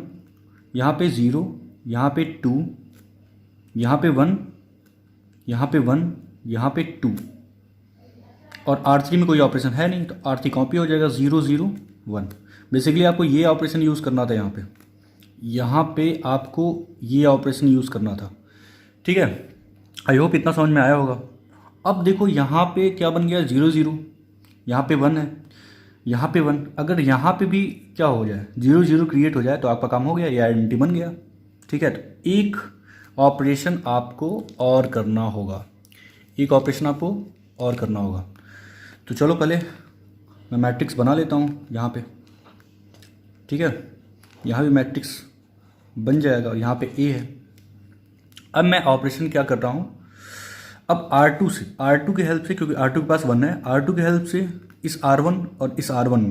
यहाँ पे 0, यहाँ पे 2, यहाँ पे 1, यहाँ पे 1, यहाँ पे 2, और R3 में कोई ऑपरेशन है नहीं, तो R3 कॉपी हो जाएगा, 0 0 1। बेसिकली आपको ये ऑपरेशन यूज़ करना था, यहाँ पे आपको ये ऑपरेशन यूज़ करना था। ठीक है, आई होप इतना समझ में आया होगा। अब देखो यहाँ पे क्या बन गया, 0 0, यहाँ पे 1 है, यहाँ पे 1। अगर यहाँ पे भी क्या हो जाए, 0 0 क्रिएट हो जाए तो आपका काम हो गया, ये आइडेंटिटी बन गया। ठीक है, तो एक ऑपरेशन आपको और करना होगा, एक ऑपरेशन आपको और करना होगा। तो चलो पहले मैं मैट्रिक्स बना लेता हूँ यहाँ पे। ठीक है, यहाँ भी मैट्रिक्स बन जाएगा और यहाँ पे ए है। अब मैं ऑपरेशन क्या कर रहा हूँ, अब R2 की हेल्प से, क्योंकि R2 के पास 1 है, R2 की हेल्प से इस R1 और इस R1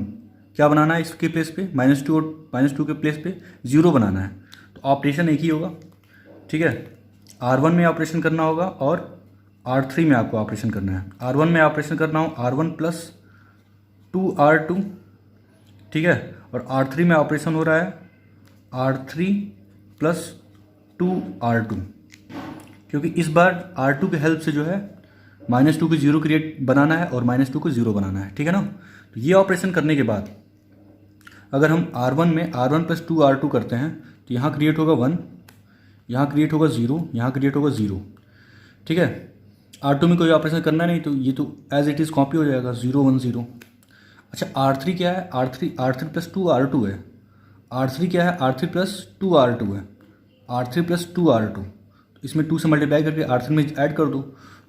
क्या बनाना है, इसके प्लेस पे -2 और -2 के प्लेस पे 0 बनाना है। तो ऑपरेशन एक ही होगा। ठीक है, R1 में ऑपरेशन करना होगा और R3 में आपको ऑपरेशन करना है। R1 में ऑपरेशन करना हो R1 प्लस 2R2, ठीक है, और R3 में ऑपरेशन हो रहा है R3 प्लस 2R2, क्योंकि इस बार R2 के हेल्प से जो है -2 को 0 क्रिएट बनाना है और -2 को 0 बनाना है, ठीक है ना। तो ये ऑपरेशन करने के बाद अगर हम R1 में R1 प्लस 2R2 करते हैं तो यहाँ क्रिएट होगा 1, यहाँ क्रिएट होगा 0, यहाँ क्रिएट होगा 0, ठीक है। R2 में कोई ऑपरेशन करना नहीं तो ये तो एज इट इज़ कॉपी हो जाएगा 0 1 0। अच्छा R3 क्या है, R3 प्लस 2R2 है। R3 क्या है, R3 प्लस 2R2 है, R3 प्लस 2R2, इसमें 2 से मल्टीप्लाई करके R3 में ऐड कर दो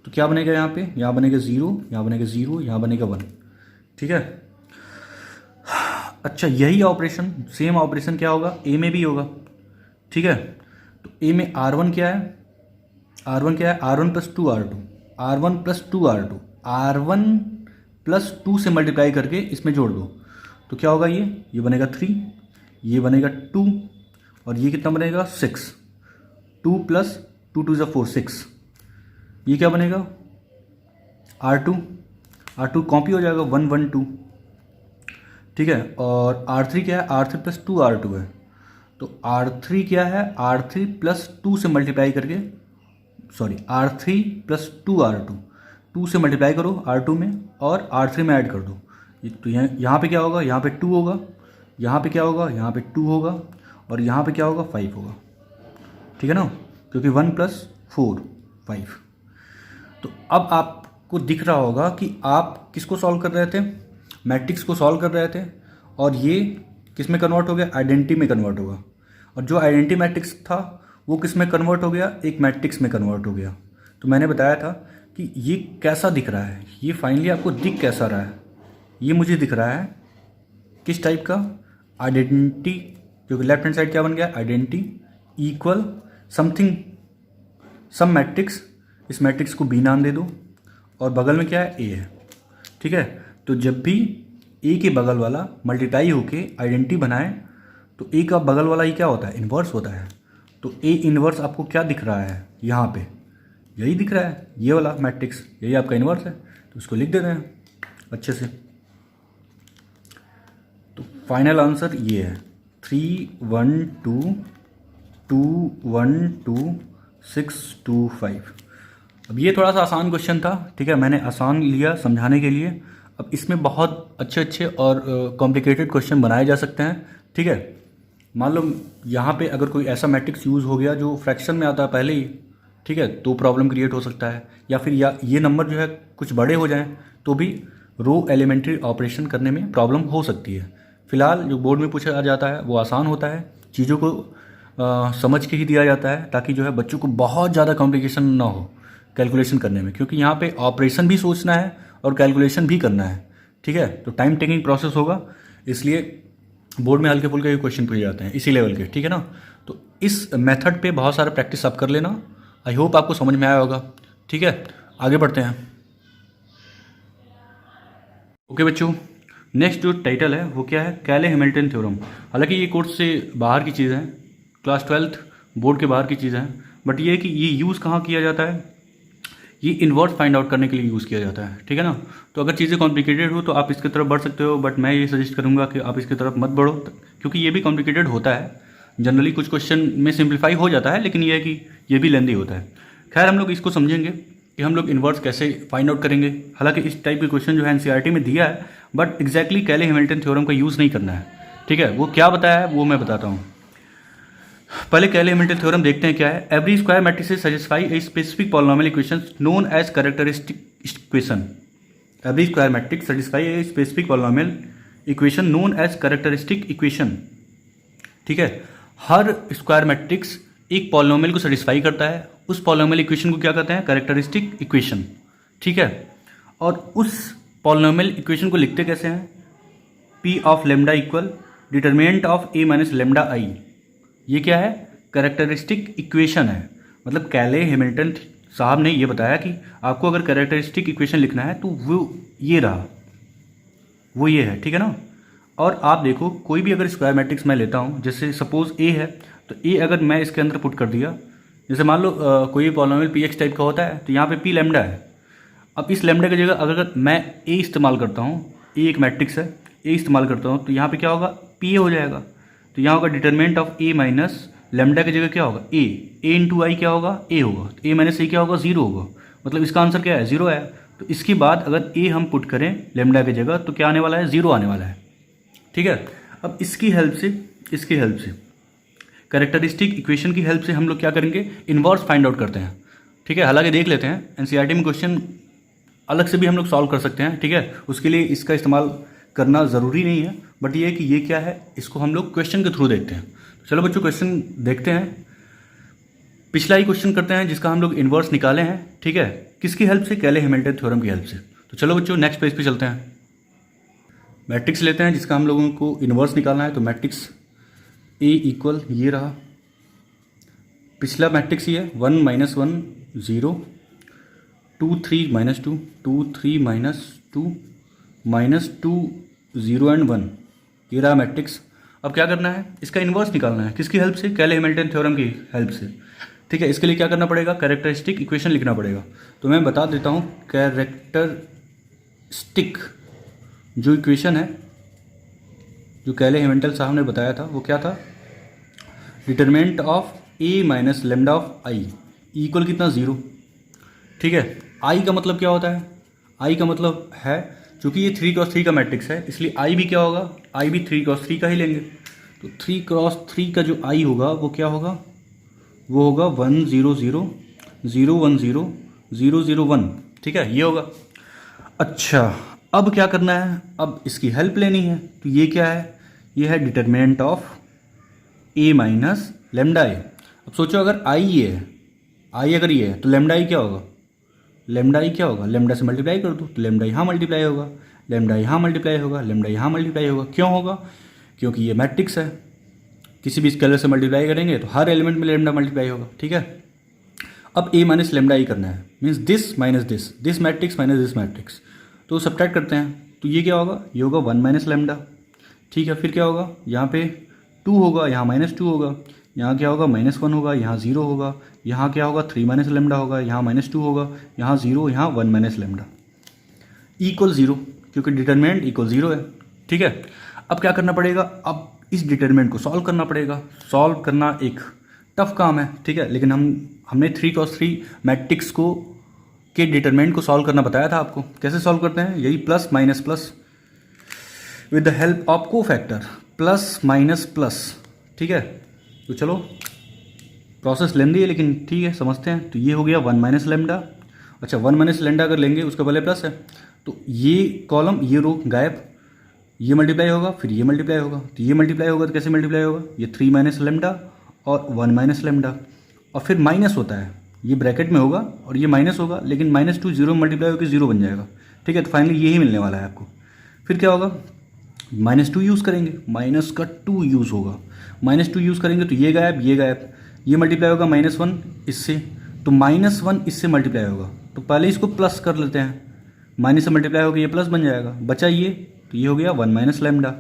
तो क्या बनेगा, यहाँ बनेगा 0, यहाँ बनेगा 0, यहाँ बनेगा 1, ठीक है। अच्छा यही ऑपरेशन, सेम ऑपरेशन क्या होगा ए में भी होगा, ठीक है। तो ए में R1 क्या है, R1 plus 2R2, R1 plus 2R2, R1 plus 2 से मल्टीप्लाई करके इसमें जोड़ दो तो क्या होगा, ये बनेगा 3, ये बनेगा 2 और ये कितना बनेगा 6, 2 प्लस 2 2 4 6, ये क्या बनेगा R2 कॉपी हो जाएगा 1 1 2, ठीक है। और R3 क्या है, R3 प्लस 2R2 है, तो R3 क्या है, R3 प्लस 2 से मल्टीप्लाई करके R3 प्लस 2R2, 2 से मल्टीप्लाई करो R2 में और R3 में ऐड कर दो, तो यहाँ पे क्या होगा, यहाँ पे 2 होगा, यहाँ पे क्या होगा, यहाँ पे 2 होगा और यहाँ पे क्या होगा 5 होगा, ठीक है ना, क्योंकि 1 प्लस 4 5। तो अब आपको दिख रहा होगा कि आप किसको सॉल्व कर रहे थे, मैट्रिक्स को सॉल्व कर रहे थे और ये किस में कन्वर्ट हो गया, आइडेंटिटी में कन्वर्ट होगा, और जो आइडेंटिटी मैट्रिक्स था वो किस में कन्वर्ट हो गया, एक मैट्रिक्स में कन्वर्ट हो गया। तो मैंने बताया था कि ये कैसा दिख रहा है, ये फाइनली आपको दिख कैसा रहा है, ये मुझे दिख रहा है किस टाइप का, आइडेंटिटी, क्योंकि लेफ्ट हैंड साइड क्या बन गया, identity equal something some matrix, इस मैट्रिक्स को बी नाम दे दो और बगल में क्या है, ए है, ठीक है। तो जब भी ए के बगल वाला मल्टीप्लाई होके आइडेंटिटी बनाए तो ए का बगल वाला ही क्या होता है, इन्वर्स होता है। तो ए इन्वर्स आपको क्या दिख रहा है, यहाँ पे यही दिख रहा है, ये वाला मैट्रिक्स, यही आपका इन्वर्स है, तो इसको लिख देते हैं अच्छे से। तो फाइनल आंसर ये है 3 1 2 2 1 2 6 2 5। अब ये थोड़ा सा आसान क्वेश्चन था, ठीक है, मैंने आसान लिया समझाने के लिए। अब इसमें बहुत अच्छे और कॉम्प्लिकेटेड क्वेश्चन बनाए जा सकते हैं, ठीक है। मान लो यहाँ पे अगर कोई ऐसा मैट्रिक्स यूज़ हो गया जो फ्रैक्शन में आता है पहले ही, ठीक है, तो प्रॉब्लम क्रिएट हो सकता है, या फिर ये नंबर जो है कुछ बड़े हो जाएं तो भी रो एलिमेंट्री ऑपरेशन करने में प्रॉब्लम हो सकती है। फिलहाल जो बोर्ड में पूछा जाता है वो आसान होता है, चीज़ों को समझ के ही दिया जाता है ताकि जो है बच्चों को बहुत ज़्यादा कॉम्प्लिकेशन ना हो कैलकुलेशन करने में, क्योंकि यहाँ पे ऑपरेशन भी सोचना है और कैलकुलेशन भी करना है, ठीक है। तो टाइम टेकिंग प्रोसेस होगा, इसलिए बोर्ड में हल्के फुल्के क्वेश्चन पूछे जाते हैं इसी लेवल के, ठीक है ना। तो इस मेथड पे बहुत सारा प्रैक्टिस आप कर लेना, आई होप आपको समझ में आया होगा, ठीक है। आगे बढ़ते हैं। ओके बच्चों, नेक्स्ट जो टाइटल है वो क्या है, कैले हैमिल्टन थ्योरम। हालांकि ये कोर्स से बाहर की चीज़ है, क्लास 12th बोर्ड के बाहर की चीज़ है, बट ये है कि ये यूज़ कहाँ किया जाता है, ये इन्वर्स फाइंड आउट करने के लिए यूज़ किया जाता है, ठीक है ना। तो अगर चीज़ें कॉम्प्लिकेटेड हो तो आप इसकी तरफ बढ़ सकते हो, बट मैं ये सजेस्ट करूँगा कि आप इसकी तरफ मत बढ़ो, क्योंकि ये भी कॉम्प्लिकेटेड होता है। जनरली कुछ क्वेश्चन में सिंप्लीफाई हो जाता है, लेकिन ये है कि ये भी लेंदी होता है। खैर हम लोग इसको समझेंगे कि हम लोग इन्वर्स कैसे फाइंड आउट करेंगे। हालांकि इस टाइप के क्वेश्चन जो है एनसीईआरटी में दिया है, बट एग्जैक्टली कैले हैमिल्टन थ्योरम का यूज़ नहीं करना है, ठीक है। वो क्या बताया है वो मैं बताता हूँ। पहले कैले हैमिल्टन थ्योरम देखते हैं क्या है। Every square matrices satisfy a specific polynomial equation known as characteristic equation. Every square matrix satisfy a specific polynomial equation known as characteristic equation, ठीक है। हर स्क्वायर मैट्रिक्स एक पॉलिनोमियल को सेटिस्फाई करता है, उस पॉलिनोमियल इक्वेशन को क्या कहते हैं, कैरेक्टरिस्टिक इक्वेशन, ठीक है। और उस पॉलिनोमियल इक्वेशन को लिखते कैसे हैं, P of lambda equal determinant of A minus lambda I. ये क्या है, कैरेक्टरिस्टिक इक्वेशन है। मतलब कैले हैमिल्टन साहब ने ये बताया कि आपको अगर कैरेक्टरिस्टिक इक्वेशन लिखना है तो वो ये रहा, वो ये है, ठीक है ना। और आप देखो कोई भी अगर स्क्वायर मैट्रिक्स मैं लेता हूँ, जैसे सपोज ए है, तो ए अगर मैं इसके अंदर पुट कर दिया, जैसे मान लो कोई पॉलिनोमियल पी एक्स टाइप का होता है, तो यहाँ पे पी लेमडा है। अब इस लेमडा की जगह अगर मैं ए इस्तेमाल करता हूँ ए एक मैट्रिक्स है, ए इस्तेमाल करता हूँ तो यहाँ पे क्या होगा, पी ए हो जाएगा। तो यहाँ होगा determinant of A minus lambda की जगह क्या होगा, ए इंटू आई क्या होगा, ए होगा। तो ए माइनस ए क्या होगा, 0 होगा, मतलब इसका आंसर क्या है, 0 है। तो इसके बाद अगर ए हम पुट करें लेमडा की जगह तो क्या आने वाला है, 0 आने वाला है। ठीक है, अब इसकी हेल्प से कैरेक्टरिस्टिक इक्वेशन की हेल्प से हम लोग क्या करेंगे, इन्वर्स फाइंड आउट करते हैं। ठीक है, हालांकि देख लेते हैं एनसीईआरटी में क्वेश्चन अलग से भी हम लोग सॉल्व कर सकते हैं। ठीक है, उसके लिए इसका इस्तेमाल करना ज़रूरी नहीं है, बट ये है कि ये क्या है, इसको हम लोग क्वेश्चन के थ्रू देखते हैं। चलो बच्चों क्वेश्चन देखते हैं। पिछला ही क्वेश्चन करते हैं जिसका हम लोग इन्वर्स निकाले हैं। ठीक है, किसकी हेल्प से, कैले हैमिल्टन थ्योरम की हेल्प से। तो चलो बच्चों नेक्स्ट पेज पे चलते हैं। मैट्रिक्स लेते हैं जिसका हम लोगों को इन्वर्स निकालना है। तो मैट्रिक्स ए इक्वल ये रहा, पिछला मैट्रिक्स ये है 1 -1 0 2 3 -2 2 3 -2 -2 0 एंड 1, ये रहा मैट्रिक्स। अब क्या करना है, इसका इन्वर्स निकालना है। किसकी हेल्प से, कैले हैमिल्टन थ्योरम की हेल्प से। ठीक है, इसके लिए क्या करना पड़ेगा, कैरेक्टरिस्टिक इक्वेशन लिखना पड़ेगा। तो मैं बता देता हूँ, कैरेक्टरिस्टिक जो इक्वेशन है, जो कैले हैमिल्टन साहब ने बताया था, वो क्या था, determinant of A minus lambda of I equal कितना, 0। ठीक है, आई का मतलब क्या होता है, आई का मतलब है, चूँकि ये 3x3 का मैट्रिक्स है इसलिए आई भी क्या होगा, आई भी 3x3 का ही लेंगे। तो 3x3 का जो आई होगा वो क्या होगा, वो होगा 1 0 0 0 1 0 0 0 1। ठीक है, ये होगा। अच्छा, अब क्या करना है, अब इसकी हेल्प लेनी है। तो ये क्या है, ये है determinant of A minus lambda A. अब सोचो अगर आई ये है, आई अगर ये है तो लेमडा आई क्या होगा, लेमडा आई क्या होगा, लेमडा से मल्टीप्लाई कर दूँ तो लेमडा यहाँ मल्टीप्लाई होगा, लेमडा यहाँ मल्टीप्लाई होगा, लेमडा यहाँ मल्टीप्लाई होगा। क्यों होगा, क्योंकि ये मैट्रिक्स है, किसी भी स्केलर से मल्टीप्लाई करेंगे तो हर एलिमेंट में लेमडा मल्टीप्लाई होगा। ठीक है, अब ए माइनस लेमडा आई करना है, means this minus this matrix minus this matrix. तो सब्ट्रैक्ट करते हैं, तो ये क्या होगा, ये होगा 1 माइनस लेमडा। ठीक है, फिर क्या होगा, यहाँ पे 2 होगा, यहाँ -2 होगा, यहाँ क्या होगा, -1 होगा, यहाँ 0 होगा, यहाँ क्या होगा, 3 माइनस लेमडा होगा, यहाँ -2 होगा, यहाँ 0, यहाँ 1 माइनस लेमडा इक्वल 0, क्योंकि डिटरमिनेंट इक्वल 0 है। ठीक है, अब क्या करना पड़ेगा, अब इस डिटरमिनेंट को सॉल्व करना पड़ेगा। सॉल्व करना एक टफ काम है। ठीक है, लेकिन हमने 3x3 मैट्रिक्स को के डिटरमिनेंट को सॉल्व करना बताया था आपको। कैसे सॉल्व करते हैं, यही plus minus plus with the help of को फैक्टर, प्लस माइनस प्लस। ठीक है, तो चलो प्रोसेस लेंदी है लेकिन ठीक है, समझते हैं। तो ये हो गया 1 माइनस लेमडा। अच्छा, 1 माइनस लेमडा अगर लेंगे उसका पहले प्लस है, तो ये कॉलम ये रो गायब, ये मल्टीप्लाई होगा, फिर ये मल्टीप्लाई होगा। तो ये मल्टीप्लाई होगा तो कैसे मल्टीप्लाई होगा, ये 3 माइनस लेमडा और 1 माइनस लेमडा, और फिर माइनस होता है, ये ब्रैकेट में होगा और ये माइनस होगा, लेकिन -2 0 मल्टीप्लाई होकर 0 बन जाएगा। ठीक है, तो फाइनली यही मिलने वाला है आपको। फिर क्या होगा, -2 यूज़ करेंगे, माइनस का 2 यूज़ होगा, -2 यूज़ करेंगे तो ये गायब, ये मल्टीप्लाई होगा -1 इससे, तो -1 इससे मल्टीप्लाई होगा। तो पहले इसको प्लस कर लेते हैं, माइनस से मल्टीप्लाई होकर ये प्लस बन जाएगा, बचा ये, तो ये हो गया 1 माइनस लेमडा।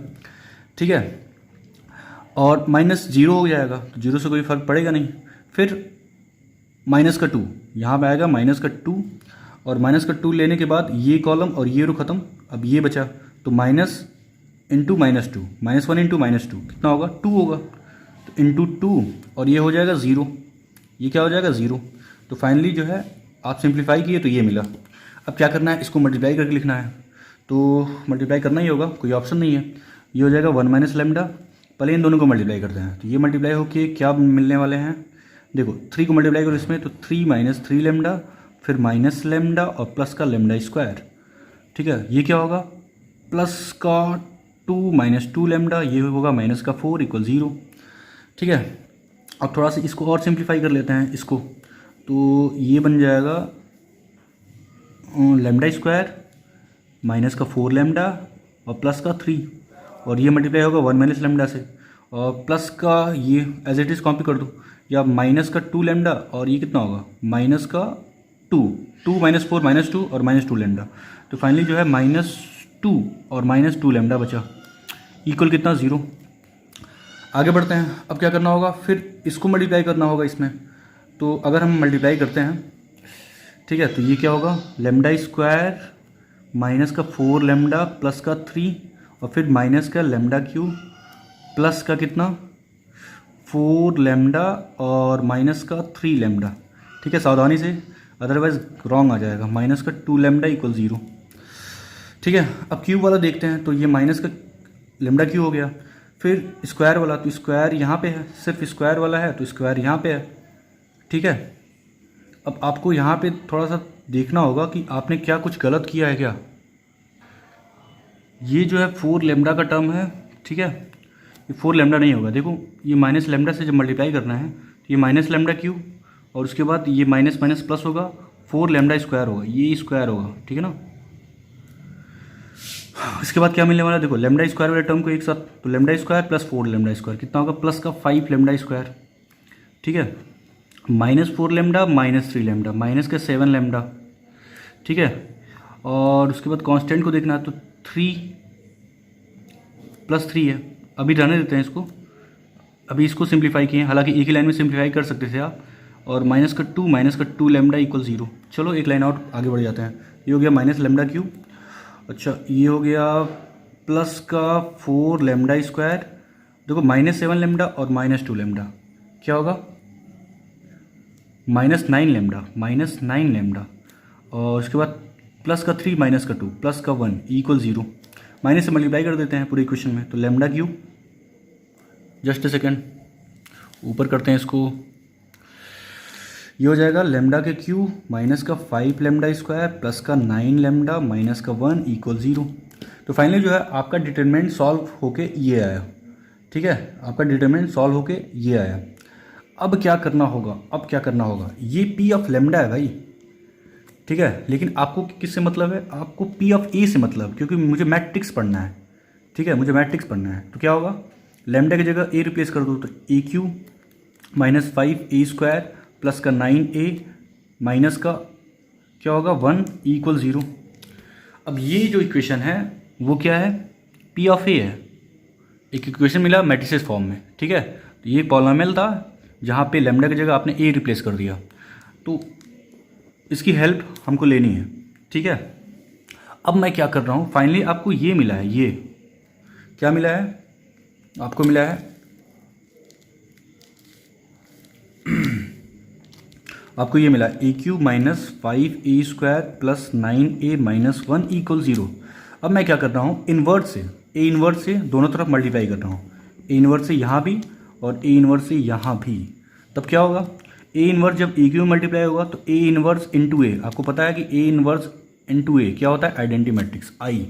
ठीक है, और -0 हो जाएगा, तो 0 से कोई फर्क पड़ेगा नहीं। फिर माइनस का 2 यहाँ पे आएगा, माइनस का 2, और माइनस का 2 लेने के बाद ये कॉलम और ये रो खत्म, अब ये बचा, तो माइनस इंटू -2, -1 इंटू -2 कितना होगा, 2 होगा, तो इंटू 2, और ये हो जाएगा 0, ये क्या हो जाएगा 0। तो फाइनली जो है आप सिंप्लीफाई किए तो ये मिला। अब क्या करना है, इसको मल्टीप्लाई करके लिखना है, तो मल्टीप्लाई करना ही होगा, कोई ऑप्शन नहीं है। ये हो जाएगा 1 माइनस लेमडा, पहले इन दोनों को मल्टीप्लाई करते हैं, तो ये मल्टीप्लाई होके क्या मिलने वाले हैं, देखो 3 को मल्टीप्लाई करो इसमें, तो 3 माइनस 3 लेमडा, फिर माइनस लेमडा और प्लस का लेमडा स्क्वायर। ठीक है, ये क्या होगा, प्लस का 2 माइनस 2 लेमडा, ये होगा माइनस का 4 इक्वल 0। ठीक है, अब थोड़ा सा इसको और सिंप्लीफाई कर लेते हैं इसको, तो ये बन जाएगा लेमडा स्क्वायर माइनस का 4 लेमडा और प्लस का 3, और ये मल्टीप्लाई होगा 1 माइनस लेमडा से, और प्लस का ये एज इट इज़ कॉपी कर दो, या माइनस का 2 लेमडा, और ये कितना होगा, माइनस का 2 माइनस 4 -2 और -2 लेमडा। तो फाइनली जो है -2 और -2 लेमडा बचा, इक्वल कितना, 0। आगे बढ़ते हैं, अब क्या करना होगा, फिर इसको मल्टीप्लाई करना होगा इसमें। तो अगर हम मल्टीप्लाई करते हैं, ठीक है, तो ये क्या होगा, लेमडा स्क्वायर माइनस का 4 लेमडा प्लस का 3 और फिर माइनस का लेमडा क्यूब प्लस का कितना 4 लेमडा और माइनस का 3 लेमडा। ठीक है, सावधानी से, अदरवाइज रॉन्ग आ जाएगा। माइनस का 2 लेमडा इक्वल 0। ठीक है, अब क्यूब वाला देखते हैं। तो ये माइनस का लेमडा क्यूब हो गया। फिर स्क्वायर वाला, तो स्क्वायर यहाँ पे है, सिर्फ स्क्वायर वाला है तो स्क्वायर यहाँ पे है। ठीक है, अब आपको यहाँ पे थोड़ा सा देखना होगा कि आपने क्या कुछ गलत किया है क्या। ये जो है 4 लेमडा का टर्म है। ठीक है, ये 4 लेमडा नहीं होगा। देखो, ये माइनस लेमडा से जब मल्टीप्लाई करना है तो ये माइनस लेमडा क्यूब और उसके बाद ये माइनस माइनस प्लस होगा, 4 लेमडा स्क्वायर होगा, ये स्क्वायर होगा। ठीक है ना। इसके बाद क्या मिलने वाला है, देखो लेमडा स्क्वायर वाले टर्म को एक साथ, तो lambda square plus 4 lambda square कितना होगा, प्लस का 5 लेमडा स्क्वायर। ठीक है, minus 4 lambda minus 3 lambda minus का 7 लेमडा। ठीक है, और उसके बाद कांस्टेंट को देखना है तो 3 प्लस 3 है। अभी रहने देते हैं इसको, अभी इसको सिंप्लीफाई किए, हालांकि एक ही लाइन में सिंप्लीफाई कर सकते थे आप। और माइनस का 2 लेमडा इक्वल 0। चलो एक लाइन और आगे बढ़ जाते हैं। ये हो गया माइनस लेमडा क्यूब। अच्छा, ये हो गया प्लस का 4 लेमडा स्क्वायर। देखो माइनस 7 लेमडा और माइनस 2 लेमडा क्या होगा, माइनस 9 लेमडा और उसके बाद प्लस का 3 माइनस का 2 प्लस का 1 इक्वल 0। माइनस से मल्टीप्लाई कर देते हैं पूरे इक्वेशन में, तो lambda cube, just a second, ऊपर करते हैं इसको। ये हो जाएगा लेमडा के क्यूब माइनस का 5 लेमडा स्क्वायर प्लस का 9 लेमडा माइनस का 1 इक्वल 0। तो फाइनली जो है आपका डिटरमिनेंट सॉल्व होके ये आया। ठीक है, आपका डिटरमिनेंट सॉल्व होके ये आया। अब क्या करना होगा, अब क्या करना होगा, ये पी ऑफ लेमडा है भाई। ठीक है, लेकिन आपको किससे मतलब है, आपको पी ऑफ ए से मतलब, क्योंकि मुझे मैट्रिक्स पढ़ना है। ठीक है, मुझे मैट्रिक्स पढ़ना है। तो क्या होगा, लेमडा की जगह ए रिप्लेस कर दो, तो ए क्यूब माइनस 5 ए स्क्वायर प्लस का 9a माइनस का क्या होगा 1 इक्वल 0। अब ये जो इक्वेशन है वो क्या है, पी ऑफ ए है। एक इक्वेशन मिला मैट्रिसेस फॉर्म में। ठीक है, तो ये पॉलिनोमियल था जहाँ पे लेमडा की जगह आपने ए रिप्लेस कर दिया, तो इसकी हेल्प हमको लेनी है। ठीक है, अब मैं क्या कर रहा हूँ, फाइनली आपको ये मिला है। ये क्या मिला है, आपको मिला है आपको ये मिला A cube minus 5a square plus 9a minus 1 equal 0। अब मैं क्या कर रहा हूँ, इन्वर्स से, ए इन्वर्स से दोनों तरफ मल्टीप्लाई कर रहा हूँ। ए इन्वर्स से यहाँ भी और ए इन्वर्स से यहाँ भी। तब क्या होगा, ए इन्वर्स जब ए क्यूब मल्टीप्लाई होगा तो ए इन्वर्स इंटू ए, आपको पता है कि ए इन्वर्स इंटू ए क्या होता है, आइडेंटिटी मैट्रिक्स आई।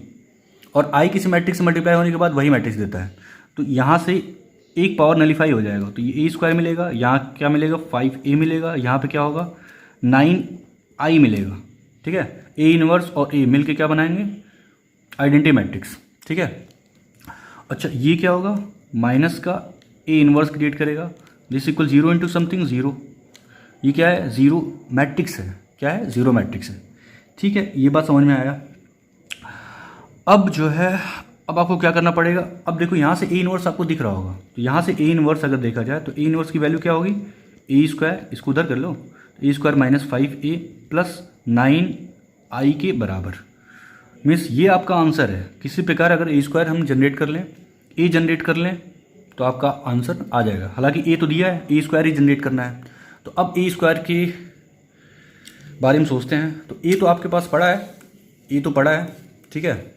और आई किसी मैट्रिक्स से मल्टीप्लाई होने के बाद वही मैट्रिक्स देता है। तो यहाँ से एक पावर नलीफाई हो जाएगा, तो ये ए स्क्वायर मिलेगा, यहाँ क्या मिलेगा 5a मिलेगा, यहाँ पे क्या होगा 9i मिलेगा। ठीक है, ए इनवर्स और ए मिल के क्या बनाएंगे, आइडेंटिटी मैट्रिक्स। ठीक है, अच्छा ये क्या होगा, माइनस का ए इनवर्स क्रिएट करेगा, दिस इक्वल 0 इंटू समथिंग 0। ये क्या है, 0 मैट्रिक्स है। क्या है, 0 मैट्रिक्स है। ठीक है, ये बात समझ में आया। अब जो है, अब आपको क्या करना पड़ेगा, अब देखो यहाँ से ए इनवर्स आपको दिख रहा होगा, तो यहाँ से ए इनवर्स अगर देखा जाए तो ए इनवर्स की वैल्यू क्या होगी, ए स्क्वायर, इसको उधर कर लो, A square minus 5a plus 9i के बराबर। मीन्स ये आपका आंसर है। किसी प्रकार अगर ए स्क्वायर हम जनरेट कर लें, ए जनरेट कर लें तो आपका आंसर आ जाएगा। हालांकि ए तो दिया है, ए स्क्वायर ही जनरेट करना है। तो अब ए स्क्वायर के बारे में सोचते हैं। तो ए तो आपके पास पड़ा है, ए तो पड़ा है। ठीक है,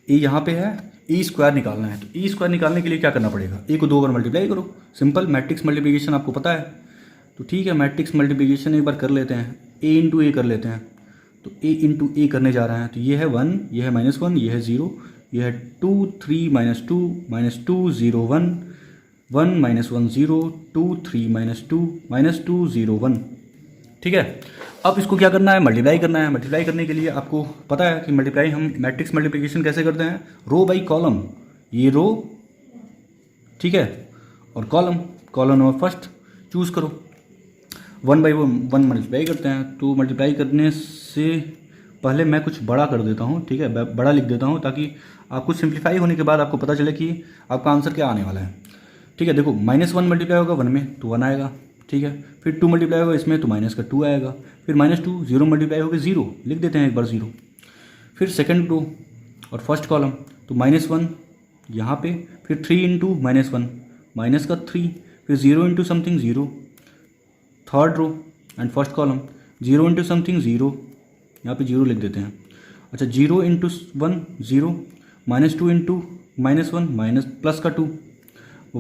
ए यहाँ पे है, ए स्क्वायर निकालना है। तो ए स्क्वायर निकालने के लिए क्या करना पड़ेगा, ए को 2 बार मल्टीप्लाई करो, सिंपल मैट्रिक्स मल्टीप्लिकेशन आपको पता है। तो ठीक है, मैट्रिक्स मल्टीप्लिकेशन एक बार कर लेते हैं, ए इंटू ए कर लेते हैं। तो ए इंटू ए करने जा रहे हैं, तो ये है 1, ये है -1, ये है 0, ये है 2 3 -2 -2 0 1 1 -1 0 2 3 -2 0 1। ठीक है, अब इसको क्या करना है, मल्टीप्लाई करना है। मल्टीप्लाई करने के लिए आपको पता है कि मल्टीप्लाई हम मैट्रिक्स मल्टीप्लिकेशन कैसे करते हैं, रो बाई कॉलम। ये रो, ठीक है, और कॉलम नंबर फर्स्ट चूज़ करो, 1 बाई 1 मल्टीप्लाई करते हैं। तो मल्टीप्लाई करने से पहले मैं कुछ बड़ा कर देता हूँ। ठीक है, बड़ा लिख देता हूँ ताकि आपको सिंप्लीफाई होने के बाद आपको पता चले कि आपका आंसर क्या आने वाला है। ठीक है, देखो -1 मल्टीप्लाई होगा 1 में तो 1 आएगा। ठीक है, फिर 2 मल्टीप्लाई होगा इसमें तो माइनस का 2 आएगा, फिर -2 0 मल्टीप्लाई होगा 0, लिख देते हैं एक बार 0। फिर सेकंड रो और फर्स्ट कॉलम, तो -1 यहाँ पे, फिर 3 इंटू -1 माइनस का 3, फिर 0 into something 0, third row and first column 0 into something 0, यहाँ पे 0 लिख देते हैं। अच्छा 0 इंटू 1 0, -2 इंटू -1 माइनस प्लस का 2,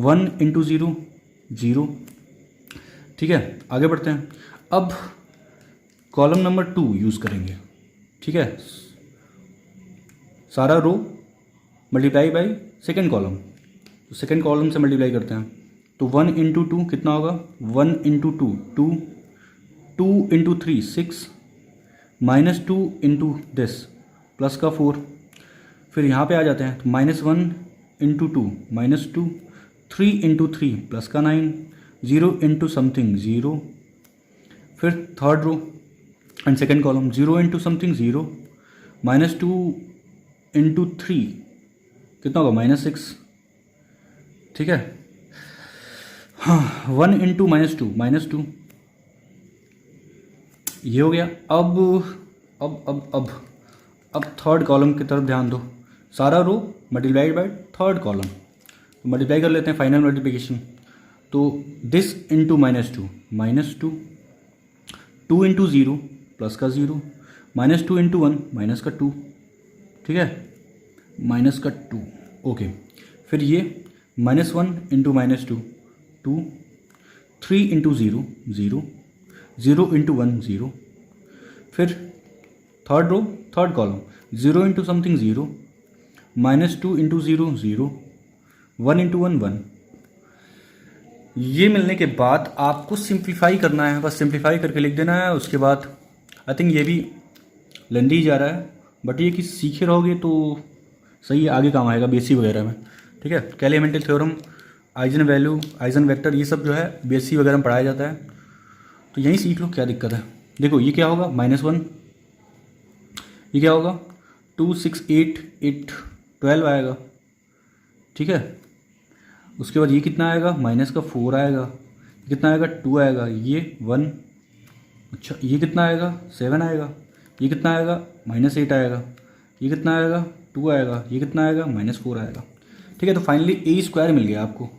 1 इंटू 0 0। ठीक है, आगे बढ़ते हैं। अब कॉलम नंबर 2 यूज़ करेंगे। ठीक है, सारा row multiply by second column, तो सेकेंड कॉलम से मल्टीप्लाई करते हैं, तो 1 इंटू 2 कितना होगा, 1 into 2 2, 2 into 3 6, -2 into this plus का 4, फिर यहाँ पे आ जाते हैं, तो -1 इंटू 2 -2, 3 इंटू 3 प्लस का 9, 0 इंटू समथिंग 0, फिर third row and second column 0 into something 0, -2 into 3 कितना होगा, -6। ठीक है, हाँ 1 इंटू -2 ये हो गया। अब थर्ड कॉलम की तरफ ध्यान दो, सारा row multiplied by third column, multiply कर लेते हैं, फाइनल मल्टीप्लिकेशन, तो दिस इंटू -2 2 इंटू 0 प्लस का 0, -2 इंटू 1 माइनस का 2। ठीक है, माइनस का 2, ओके। फिर ये -1 इंटू -2 2, 3 इंटू 0 0, 0 इंटू 1 0, फिर third row third column 0 into something 0, -2 into 0 0, 1 into 1 1। ये मिलने के बाद आपको सिंप्लीफाई करना है, बस सिंप्लीफाई करके लिख देना है। उसके बाद आई थिंक ये भी लेंदी जा रहा है, बट ये कि सीखे रहोगे तो सही है, आगे काम आएगा बीएससी वगैरह में। ठीक है, Cayley Hamilton theorem, eigen value, eigen vector, ये सब जो है बीएससी वगैरह में पढ़ाया जाता है, तो यहीं सीख लो, क्या दिक्कत है। देखो ये क्या होगा, -1, ये क्या होगा 2 6 8 8 12 आएगा। ठीक है, उसके बाद ये कितना आएगा, माइनस का 4 आएगा, ये कितना आएगा 2 आएगा, ये 1, अच्छा ये कितना आएगा 7 आएगा, ये कितना आएगा -8 आएगा, ये कितना आएगा 2 आएगा, ये कितना आएगा -4 आएगा। ठीक है, तो फाइनली ए स्क्वायर मिल गया आपको,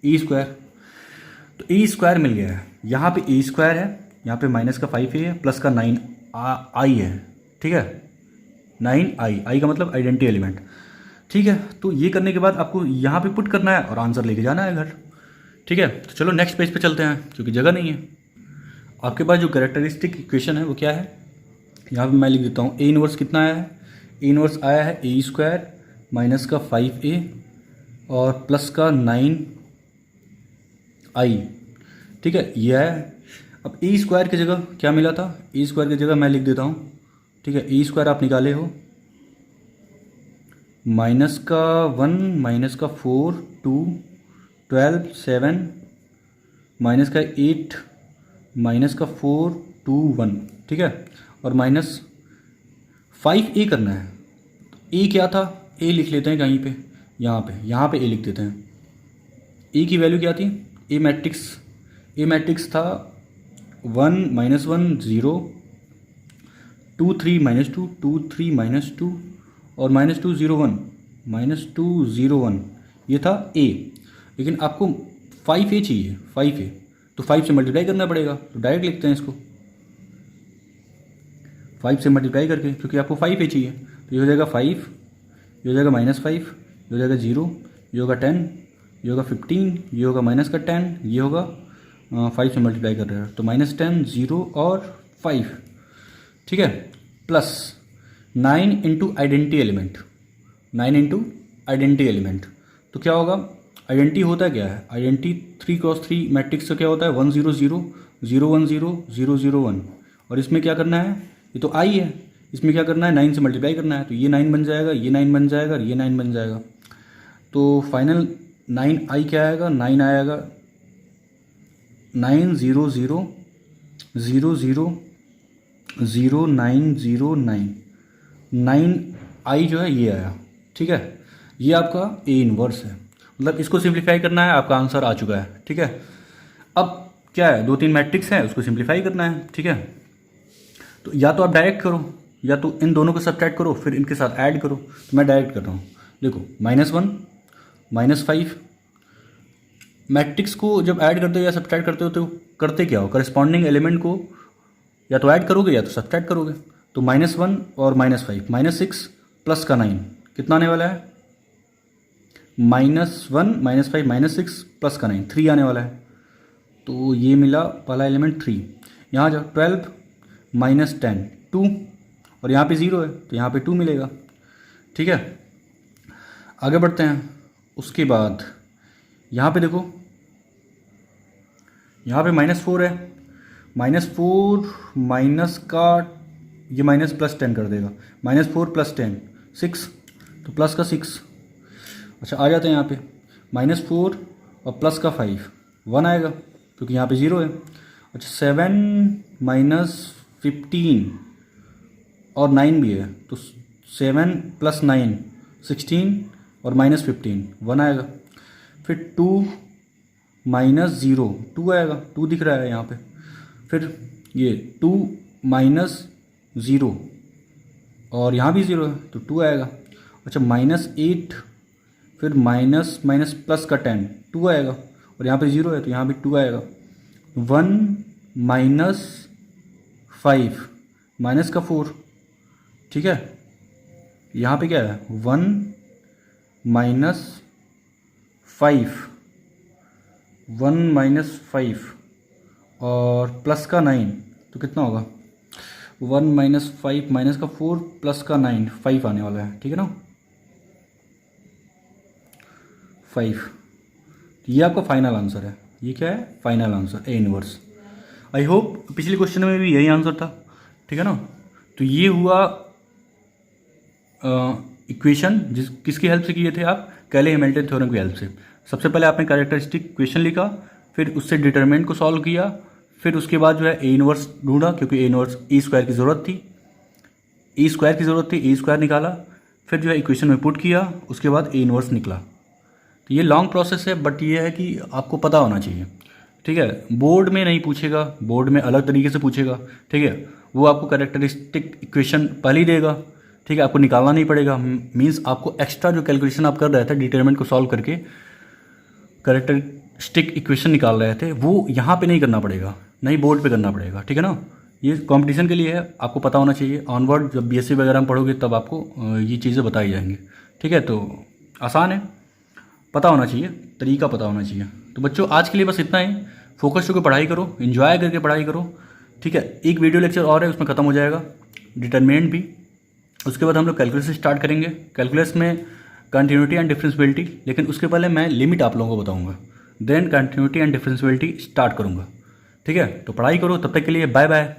ए स्क्वायर, तो ए स्क्वायर मिल गया है। यहाँ पे ए स्क्वायर है, यहाँ पे माइनस का 5 है, प्लस का 9 आई है। ठीक है, 9 आई का मतलब आइडेंटिटी एलिमेंट। ठीक है, तो ये करने के बाद आपको यहाँ पे पुट करना है और आंसर लेके जाना है घर। ठीक है, तो चलो नेक्स्ट पेज पे चलते हैं, क्योंकि जगह नहीं है। आपके पास जो कैरेक्टरिस्टिक इक्वेशन है वो क्या है, यहाँ पे मैं लिख देता हूँ। ए इनवर्स कितना आया है, ए इनवर्स आया है ए स्क्वायर माइनस का 5a और प्लस का 9i। ठीक है, ये है। अब ए स्क्वायर की जगह क्या मिला था, ए स्क्वायर की जगह मैं लिख देता हूँ। ठीक है, ए स्क्वायर आप निकाले हो, -1 -4 2 12 7 -8 -4 2 1। ठीक है, और -5a करना है। ए क्या था, ए लिख लेते हैं कहीं पे, यहाँ पे ए लिख देते हैं। ए की वैल्यू क्या थी, ए मैट्रिक्स था 1 -1 0 2 3 -2 2 3 -2 और -2 0 1 -2 0 1, ये था ए। लेकिन आपको 5a चाहिए, 5a, तो 5 से मल्टीप्लाई करना पड़ेगा, तो डायरेक्ट लिखते हैं इसको 5 से मल्टीप्लाई करके, क्योंकि आपको 5a चाहिए। तो ये हो जाएगा 5, ये हो जाएगा -5, ये हो जाएगा 0, ये होगा 10, ये होगा 15, ये होगा माइनस का 10, ये होगा 5 से मल्टीप्लाई कर रहे हैं, तो -10 0 और 5। ठीक है, plus 9 into identity element, 9 into identity element, तो क्या होगा, आइडेंटिटी होता है क्या है, आइडेंटिटी 3x3 मैट्रिक्स का क्या होता है 1 0 0 0 1 0 0 0 1। और इसमें क्या करना है, ये तो आई है, इसमें क्या करना है 9 से मल्टीप्लाई करना है, तो ये 9 बन जाएगा, ये 9 बन जाएगा और ये 9 बन जाएगा। तो फाइनल 9i क्या आएगा, 9 आएगा 9 0 0 0 0 0 9 0 9, 9i जो है ये आया। ठीक है, ये आपका ए इनवर्स है, मतलब इसको सिंप्लीफाई करना है, आपका आंसर आ चुका है। ठीक है, अब क्या है, 2-3 मैट्रिक्स है, उसको सिंप्लीफाई करना है। ठीक है, तो या तो आप डायरेक्ट करो, या तो इन दोनों को सब्ट्रैक्ट करो फिर इनके साथ ऐड करो। तो मैं डायरेक्ट कर रहा हूँ। देखो -1 -5 मैट्रिक्स को जब ऐड करते हो या सब्ट्रैक्ट करते हो तो करते क्या हो, करस्पॉन्डिंग एलिमेंट को या तो ऐड करोगे या तो सब्ट्रैक्ट करोगे। तो -1 और -5 -6 प्लस का 9 कितना आने वाला है, -1 -5 -6 प्लस का 9 3 आने वाला है। तो ये मिला पहला एलिमेंट 3। यहाँ जाओ 12 -10 2 और यहाँ पे 0 है तो यहाँ पे 2 मिलेगा। ठीक है, आगे बढ़ते हैं। उसके बाद यहाँ पे देखो, यहाँ पे -4 है, -4 माइनस का ये माइनस प्लस 10 कर देगा, -4 + 10 6 तो प्लस का 6। अच्छा आ जाते हैं यहाँ पे -4 और प्लस का 5 1 आएगा क्योंकि यहाँ पे 0 है। अच्छा 7 - 15 और 9 भी है तो 7 + 9 16 और -15 1 आएगा। फिर 2 - 0 2 आएगा, 2 दिख रहा है यहाँ पे। फिर ये 2 - 0 और यहाँ भी 0 है तो 2 आएगा। अच्छा -8 फिर माइनस माइनस प्लस का 10 2 आएगा और यहाँ पे 0 है तो यहाँ भी 2 आएगा। 1 - 5 माइनस का 4। ठीक है, यहाँ पे क्या है 1 - 5 1 - 5 और प्लस का 9 तो कितना होगा 1 - 5 माइनस का 4 प्लस का 9 5 आने वाला है। ठीक है ना 5। ये आपका फाइनल आंसर है। ये क्या है final answer A inverse. I hope पिछले क्वेश्चन में भी यही आंसर था। ठीक है ना, तो ये हुआ इक्वेशन किसकी हेल्प से किए थे आप, कैले हैमिल्टन थ्योरम की हेल्प से। सबसे पहले आपने कैरेक्टरिस्टिक इक्वेशन लिखा, फिर उससे डिटरमिनेंट को सॉल्व किया, फिर उसके बाद जो है ए इनवर्स ढूंढा क्योंकि ए इनवर्स E² की ज़रूरत थी, E² की ज़रूरत थी, E² निकाला, फिर जो है इक्वेशन में पुट किया, उसके बाद ए इनवर्स निकला। तो ये लॉन्ग प्रोसेस है बट ये है कि आपको पता होना चाहिए। ठीक है, बोर्ड में नहीं पूछेगा, बोर्ड में अलग तरीके से पूछेगा। ठीक है, वो आपको कैरेक्टरिस्टिक इक्वेशन पहले ही देगा। ठीक है, आपको निकालना नहीं पड़ेगा। मींस आपको एक्स्ट्रा जो कैलकुलेशन आप कर रहे थे डिटरमिनेंट को सॉल्व करके कैरेक्टरिस्टिक इक्वेशन निकाल रहे थे वो यहाँ पे नहीं करना पड़ेगा, नहीं बोर्ड पे करना पड़ेगा। ठीक है ना, ये कंपटीशन के लिए है, आपको पता होना चाहिए। ऑनवर्ड जब बीएससी वगैरह में पढ़ोगे तब आपको ये चीज़ें बताई जाएंगी। ठीक है, तो आसान है, पता होना चाहिए, तरीका पता होना चाहिए। तो बच्चों आज के लिए बस इतना ही। फोकस होकर पढ़ाई करो, एंजॉय करके पढ़ाई करो। ठीक है, एक वीडियो लेक्चर और है उसमें ख़त्म हो जाएगा डिटरमिनेंट भी। उसके बाद हम लोग कैलकुलस स्टार्ट करेंगे। कैलकुलस में कंटिन्यूटी एंड डिफरेंशियबिलिटी, लेकिन उसके पहले मैं लिमिट आप लोगों को बताऊंगा, then continuity and differentiability start करूंगा। ठीक है, तो पढ़ाई करो, तब तक के लिए बाय बाय।